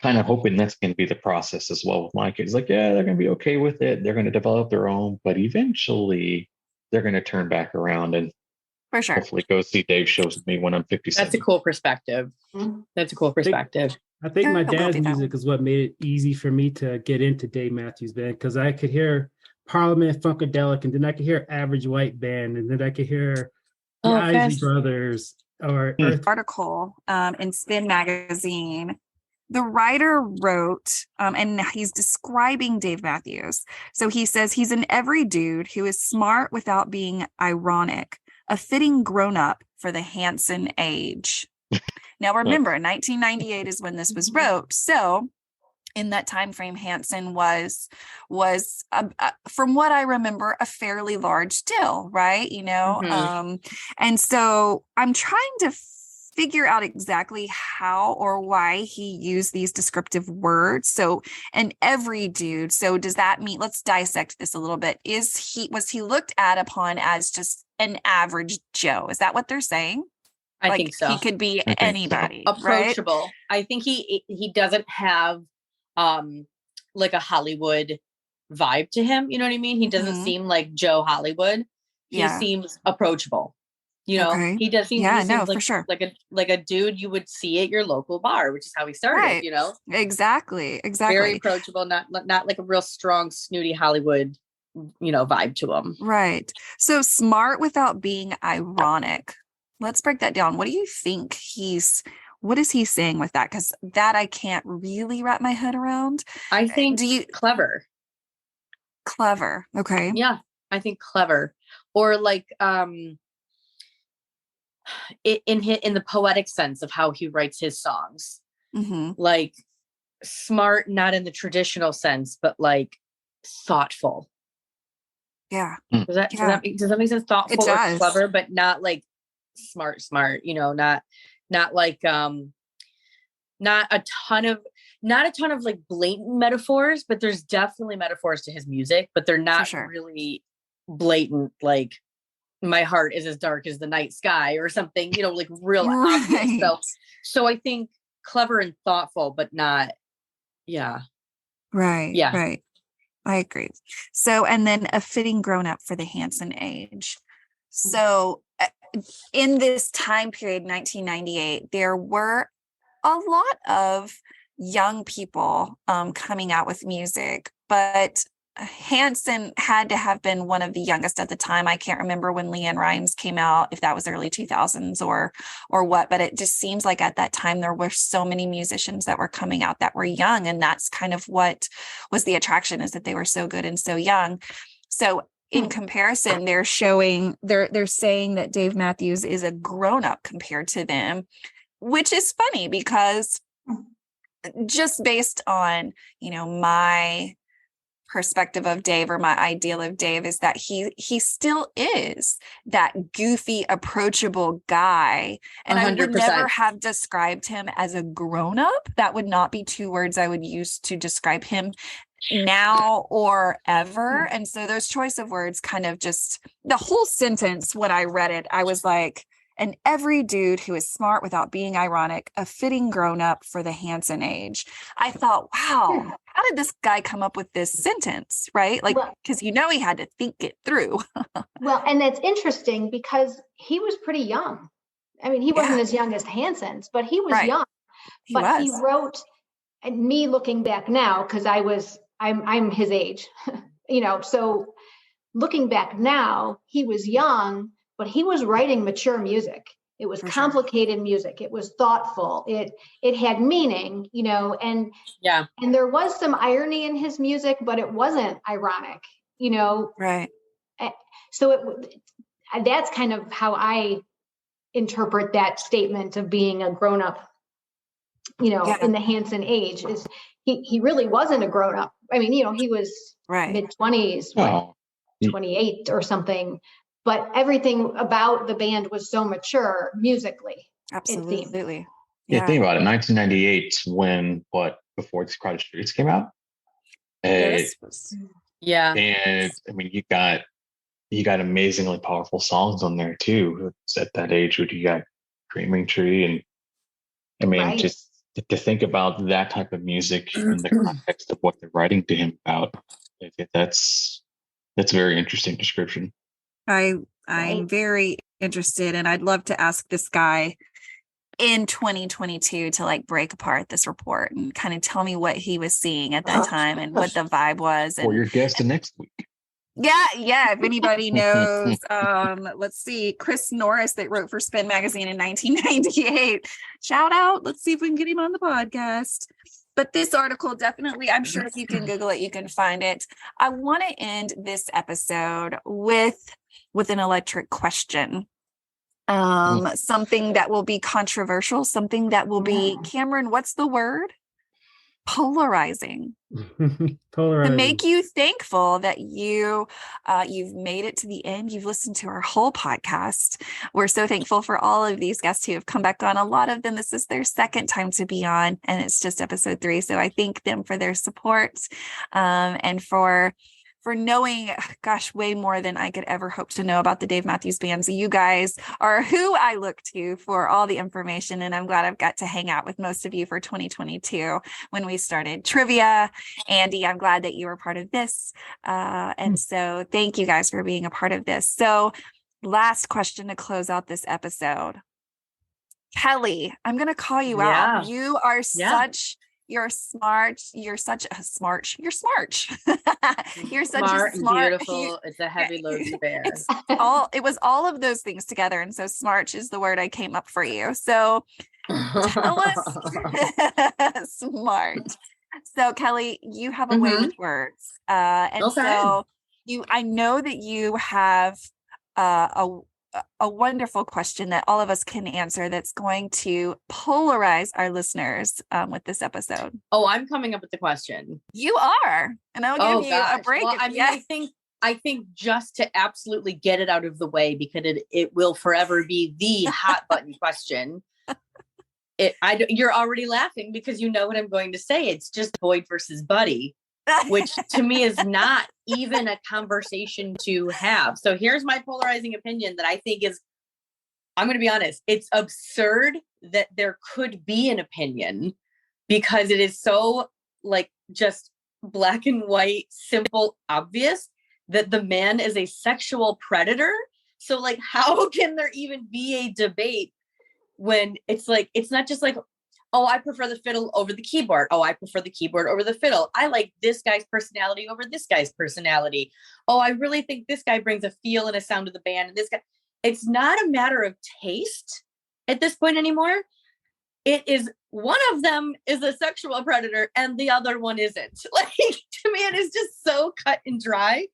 kind of hoping that's going to be the process as well with my kids. Like, yeah, they're going to be okay with it. They're going to develop their own, but eventually they're going to turn back around and for sure hopefully go see Dave shows with me when I'm 57. That's a cool perspective. I think my dad's music is what made it easy for me to get into Dave Matthews Band, because I could hear Parliament Funkadelic, and then I could hear Average White Band, and then I could hear the Isley Brothers or article in Spin magazine. The writer wrote, and he's describing Dave Matthews. So he says he's an every dude who is smart without being ironic, a fitting grown-up for the Hanson age. Now, remember, 1998 is when this was wrote. So in that time frame, Hanson was from what I remember, a fairly large deal, right? And so I'm trying to figure out exactly how or why he used these descriptive words. So an every dude. So does that mean, let's dissect this a little bit. Was he looked at upon as just an average Joe? Is that what they're saying? I think so. He could be anybody. Approachable. Right? I think he doesn't have like a Hollywood vibe to him. You know what I mean? He doesn't seem like Joe Hollywood. He seems approachable. He does seem for sure. like a dude you would see at your local bar, which is how he started, Exactly. Very approachable, not like a real strong, snooty Hollywood, vibe to him. Right. So smart without being ironic. Let's break that down. What do you think what is he saying with that? Because that I can't really wrap my head around. I think clever. Clever. Okay. Yeah. I think clever. Or like in the poetic sense of how he writes his songs. Like smart, not in the traditional sense, but like thoughtful. Yeah. Does that make sense? Thoughtful or clever, but not like smart, not like not a ton of like blatant metaphors, but there's definitely metaphors to his music, but they're not really blatant, like my heart is as dark as the night sky or something, like real obvious. So I think clever and thoughtful, but not right. I agree. So, and then a fitting grown up for the Hanson age. So in this time period, 1998, there were a lot of young people coming out with music, but Hanson had to have been one of the youngest at the time. I can't remember when LeAnn Rimes came out, if that was early 2000s or what, but it just seems like at that time there were so many musicians that were coming out that were young, and that's kind of what was the attraction, is that they were so good and so young. So in comparison, they're saying that Dave Matthews is a grown-up compared to them, which is funny because just based on, my perspective of Dave, or my ideal of Dave, is that he still is that goofy, approachable guy. And 100%. I would never have described him as a grown-up. That would not be two words I would use to describe him now or ever. And so those choice of words kind of just, the whole sentence, when I read it, I was like, and every dude who is smart without being ironic, a fitting grown-up for the Hanson age. I thought, wow, how did this guy come up with this sentence, right? Like, because he had to think it through. Well, and that's interesting because he was pretty young. I mean, he wasn't as young as Hanson's, but he was young. He wrote, and me looking back now, because I'm his age, so looking back now, he was young, but he was writing mature music. It was complicated music. It was thoughtful. It had meaning, and there was some irony in his music, but it wasn't ironic, Right. So that's kind of how I interpret that statement of being a grown-up, in the Hanson age. Is he really wasn't a grown-up. I mean, he was mid-20s, 28 or something, but everything about the band was so mature musically. Absolutely. Yeah, think about it. 1998, before the Crowded Streets came out. And I mean, you got amazingly powerful songs on there too. It's at that age where you got Screaming Tree, and I mean, just to think about that type of music in the context of what they're writing to him about, I think that's a very interesting description. I'm very interested, and I'd love to ask this guy in 2022 to like break apart this report and kind of tell me what he was seeing at that time and what the vibe was. Or your guest next week. Yeah. If anybody knows, let's see, Chris Norris that wrote for Spin Magazine in 1998. Shout out. Let's see if we can get him on the podcast. But this article definitely, I'm sure if you can Google it, you can find it. I want to end this episode with an electric question. Something that will be controversial, something that will be, Cameron, what's the word? Polarizing. To make you thankful that you've made it to the end. You've listened to our whole podcast. We're so thankful for all of these guests who have come back on. A lot of them, this is their second time to be on, and it's just episode 3. So I thank them for their support, and for knowing, way more than I could ever hope to know about the Dave Matthews Band. So you guys are who I look to for all the information. And I'm glad I've got to hang out with most of you for 2022 when we started trivia. Andy, I'm glad that you were part of this. And so thank you guys for being a part of this. So last question to close out this episode. Kelly, I'm going to call you out. You are you're smart. You're such a smart. You're smart. You're such a smart. Beautiful. It's a heavy load to bear. It was all of those things together. And so smart is the word I came up for you. So tell us smart. So Kelly, you have a way with words. So I know that you have a wonderful question that all of us can answer that's going to polarize our listeners with this episode. Oh, I'm coming up with the question. You are, and I'll give you a break. Well, I think just to absolutely get it out of the way, because it will forever be the hot button question. You're already laughing because you know what I'm going to say. It's just Boyd versus Buddy, which to me is not even a conversation to have. So here's my polarizing opinion that I think is, I'm going to be honest, it's absurd that there could be an opinion, because it is so like just black and white, simple, obvious that the man is a sexual predator. So like, how can there even be a debate when it's like, it's not just like, oh, I prefer the fiddle over the keyboard. Oh, I prefer the keyboard over the fiddle. I like this guy's personality over this guy's personality. Oh, I really think this guy brings a feel and a sound to the band. And this guy, it's not a matter of taste at this point anymore. It is, one of them is a sexual predator and the other one isn't. Like, to me, it is just so cut and dry.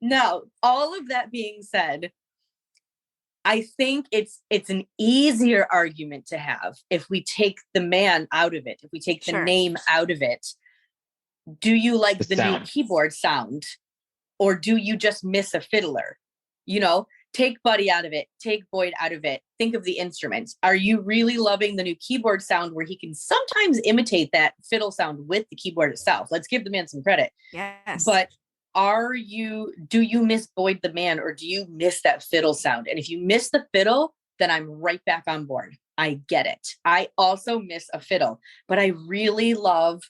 Now, all of that being said, I think it's an easier argument to have if we take the man out of it, if we take the name out of it. Do you like the new keyboard sound, or do you just miss a fiddler? Take Buddy out of it, take Boyd out of it. Think of the instruments. Are you really loving the new keyboard sound where he can sometimes imitate that fiddle sound with the keyboard itself? Let's give the man some credit. Yes. But do you miss Boyd the man, or do you miss that fiddle sound? And if you miss the fiddle, then I'm right back on board. I get it. I also miss a fiddle, but I really love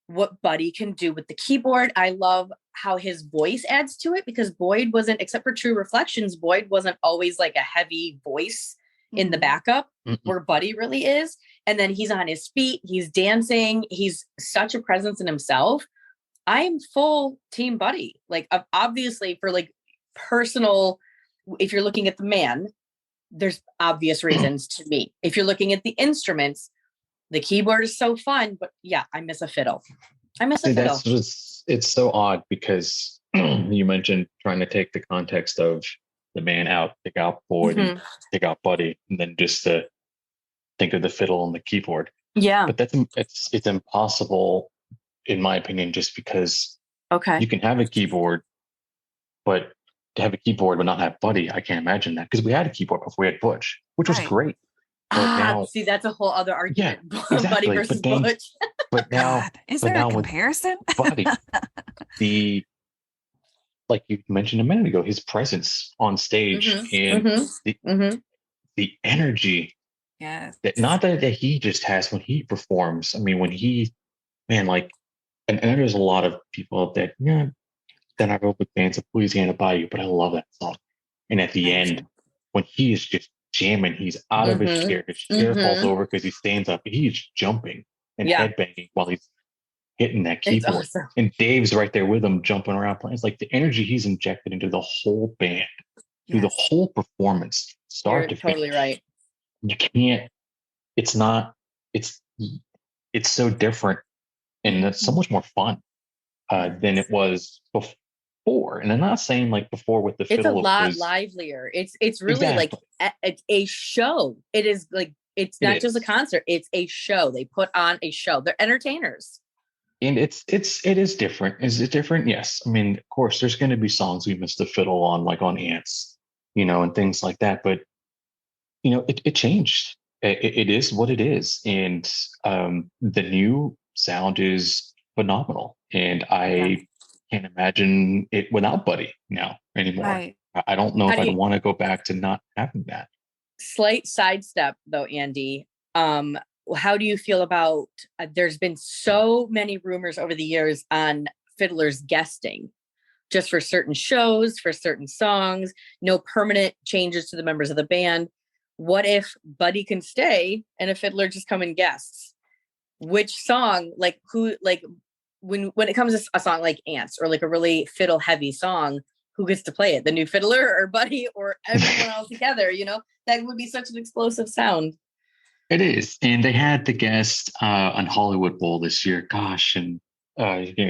what Buddy can do with the keyboard. I love how his voice adds to it, because Boyd wasn't, except for True Reflections, Boyd wasn't always like a heavy voice in the backup where Buddy really is. And then he's on his feet, he's dancing, he's such a presence in himself. I am full team Buddy. Like, obviously for like personal, if you're looking at the man, there's obvious reasons to me. If you're looking at the instruments, the keyboard is so fun, but yeah, I miss a fiddle. It's so odd because you mentioned trying to take the context of the man out, take out Boyd, and take out Buddy, and then just to think of the fiddle and the keyboard. Yeah. But it's impossible, in my opinion, just because you can have a keyboard, but to have a keyboard but not have Buddy, I can't imagine that, because we had a keyboard before we had Butch, which was great. Now, see, that's a whole other argument. Yeah, exactly. Buddy versus Butch. But now, is there a comparison? Buddy, like you mentioned a minute ago, his presence on stage and the energy. Yes. Not that he just has when he performs. I mean, when he, man, like, and there's a lot of people out there, that I wrote with fans of Louisiana Bayou, but I love that song. And at the end, when he is just jamming, he's out of his chair falls over because he stands up, he's jumping and headbanging while he's hitting that keyboard. Awesome. And Dave's right there with him, jumping around playing. It's like the energy he's injected into the whole band, through the whole performance, start to finish. Totally right. You can't, it's so different, and it's so much more fun than it was before. And I'm not saying like before with the fiddle. It's a lot livelier. It's really like it's a show. It is like, it's not just a concert. It's a show. They put on a show. They're entertainers. And it is different. Is it different? Yes. I mean, of course, there's going to be songs we miss the fiddle on, like on Ants, and things like that. But it changed. It is what it is, and the new sound is phenomenal. And I can't imagine it without Buddy now anymore. Right. I don't know if I'd want to go back to not having that. Slight sidestep though, Andy. How do you feel about, there's been so many rumors over the years on fiddlers guesting just for certain shows, for certain songs, no permanent changes to the members of the band. What if Buddy can stay and a fiddler just come and guests? Which song, like who, like when it comes to a song like Ants or like a really fiddle heavy song, who gets to play it? The new fiddler or Buddy or everyone else together? That would be such an explosive sound. It is. And they had the guest on Hollywood Bowl this year. Gosh, and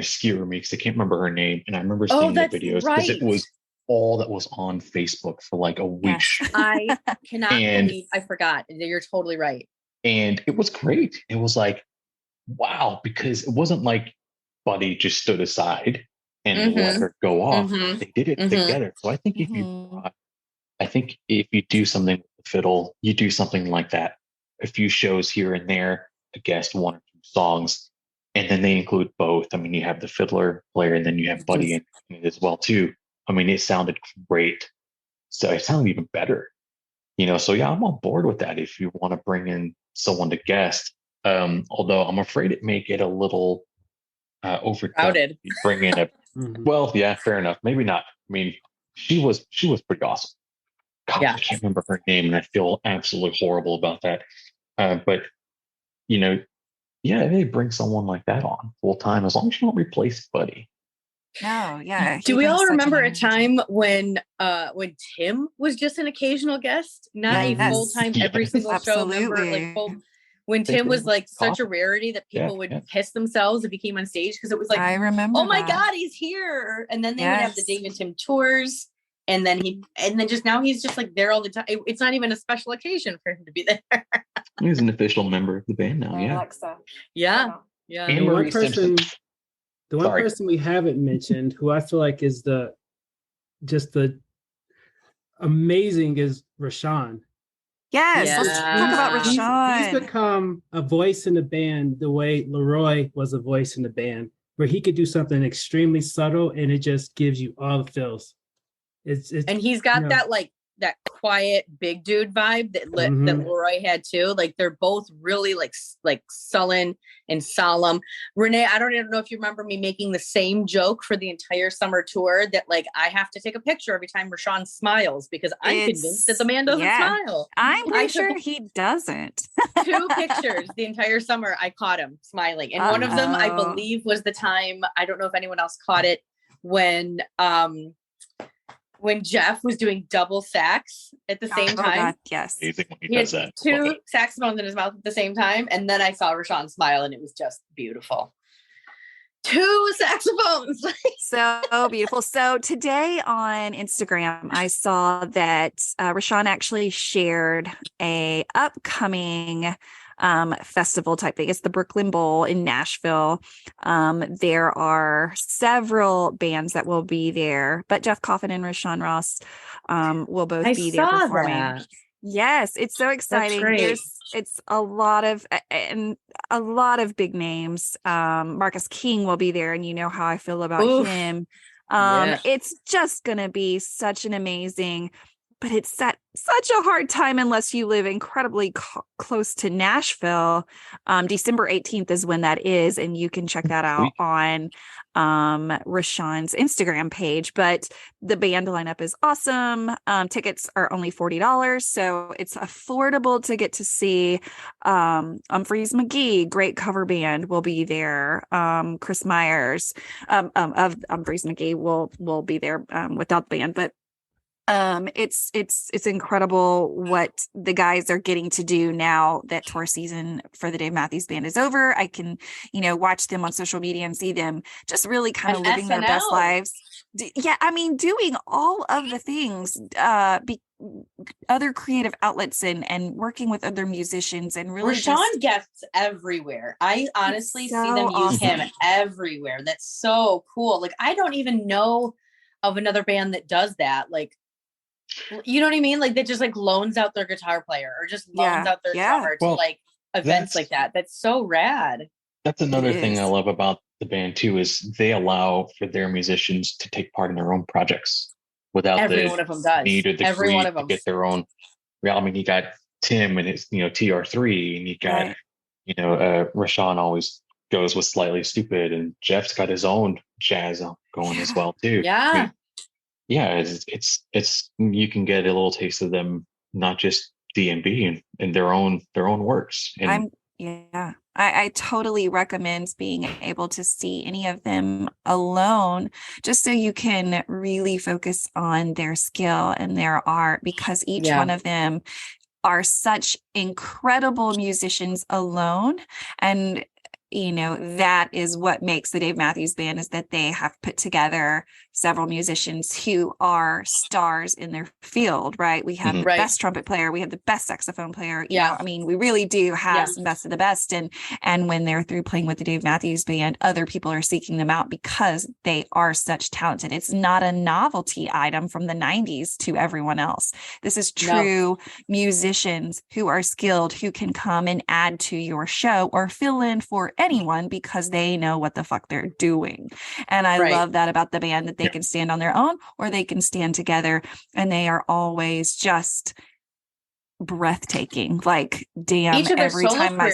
skewer me because I can't remember her name. And I remember seeing the videos because it was all that was on Facebook for like a week. Yes. I cannot believe I forgot. You're totally right. And it was great. It was like, wow, because it wasn't like Buddy just stood aside and let her go off. They did it together. So I think if you do something with the fiddle, you do something like that. A few shows here and there, a guest, one or two songs, and then they include both. I mean, you have the fiddler player, and then you have Buddy in it as well too. I mean, it sounded great. So it sounded even better, So yeah, I'm on board with that. If you want to bring in someone to guest, although I'm afraid it may get a little overcrowded. Bring in a well, yeah, fair enough. Maybe not. I mean, she was pretty awesome. God, I can't remember her name, and I feel absolutely horrible about that. But they bring someone like that on full time, as long as you don't replace Buddy. No, yeah. Do we all remember a time when Tim was just an occasional guest, not a full time every single show member? Like when Tim was like such a rarity that people would piss themselves if he came on stage, because it was like, I remember, oh my God, he's here. And then they would have the Dave and Tim tours. And then just now he's just like there all the time. It's not even a special occasion for him to be there. He's an official member of the band now. Yeah. Alexa. Yeah. And the one person we haven't mentioned, who I feel like is the amazing, is Rashawn. Yes. Let's talk about Rashawn. He's become a voice in the band the way Leroy was a voice in the band, where he could do something extremely subtle and it just gives you all the feels. It's and he's got that that quiet big dude vibe that that Leroy had too. Like they're both really like sullen and solemn. Renae, I don't even know if you remember me making the same joke for the entire summer tour that like I have to take a picture every time Rashawn smiles because I'm convinced that the man doesn't smile. I'm pretty sure he doesn't. 2 pictures the entire summer I caught him smiling. And one of them I believe was the time, I don't know if anyone else caught it, when Jeff was doing double sax at the same time. God, yes. Amazing when he had 2 saxophones in his mouth at the same time. And then I saw Rashawn smile and it was just beautiful. 2 saxophones. So beautiful. So today on Instagram, I saw that Rashawn actually shared a upcoming festival type thing. It's the Brooklyn Bowl in Nashville. There are several bands that will be there, but Jeff Coffin and Rashawn Ross will both be there performing. That. Yes, it's so exciting. It's a lot of big names. Marcus King will be there, and you know how I feel about him. It's just gonna be such an amazing, but it's such a hard time unless you live incredibly close to Nashville. December 18th is when that is, and you can check that out on Rashawn's Instagram page. But the band lineup is awesome. Tickets are only $40, so it's affordable to get to see. Humphreys McGee, great cover band, will be there. Chris Myers of Humphreys McGee will be there without the band, but it's incredible what the guys are getting to do now that tour season for the Dave Matthews Band is over. I can, watch them on social media and see them just really kind of living their best lives. Doing all of the things, other creative outlets and working with other musicians and really Rashawn guests everywhere. I honestly see them use him everywhere. That's so cool. Like, I don't even know of another band that does that. Like, you know what I mean? Like that just like loans out their guitar player or just loans out their drummer to like events like that. That's so rad. That's another thing I love about the band too, is they allow for their musicians to take part in their own projects without every one of them does. Need or the every one of them to get their own. I mean, you got Tim and his, TR3, and you got, Rashawn always goes with Slightly Stupid, and Jeff's got his own jazz going as well too. Yeah. It's you can get a little taste of them, not just D&B and their own works. And I totally recommend being able to see any of them alone, just so you can really focus on their skill and their art, because each one of them are such incredible musicians alone. And that is what makes the Dave Matthews Band, is that they have put together several musicians who are stars in their field, right? We have the best trumpet player, we have the best saxophone player. We really do have some best of the best. And when they're through playing with the Dave Matthews Band, other people are seeking them out because they are such talented. It's not a novelty item from the 90s to everyone else. This is true musicians who are skilled, who can come and add to your show or fill in for anyone because they know what the fuck they're doing. And I love that about the band, that they can stand on their own or they can stand together, and they are always just breathtaking. Like, damn, every time I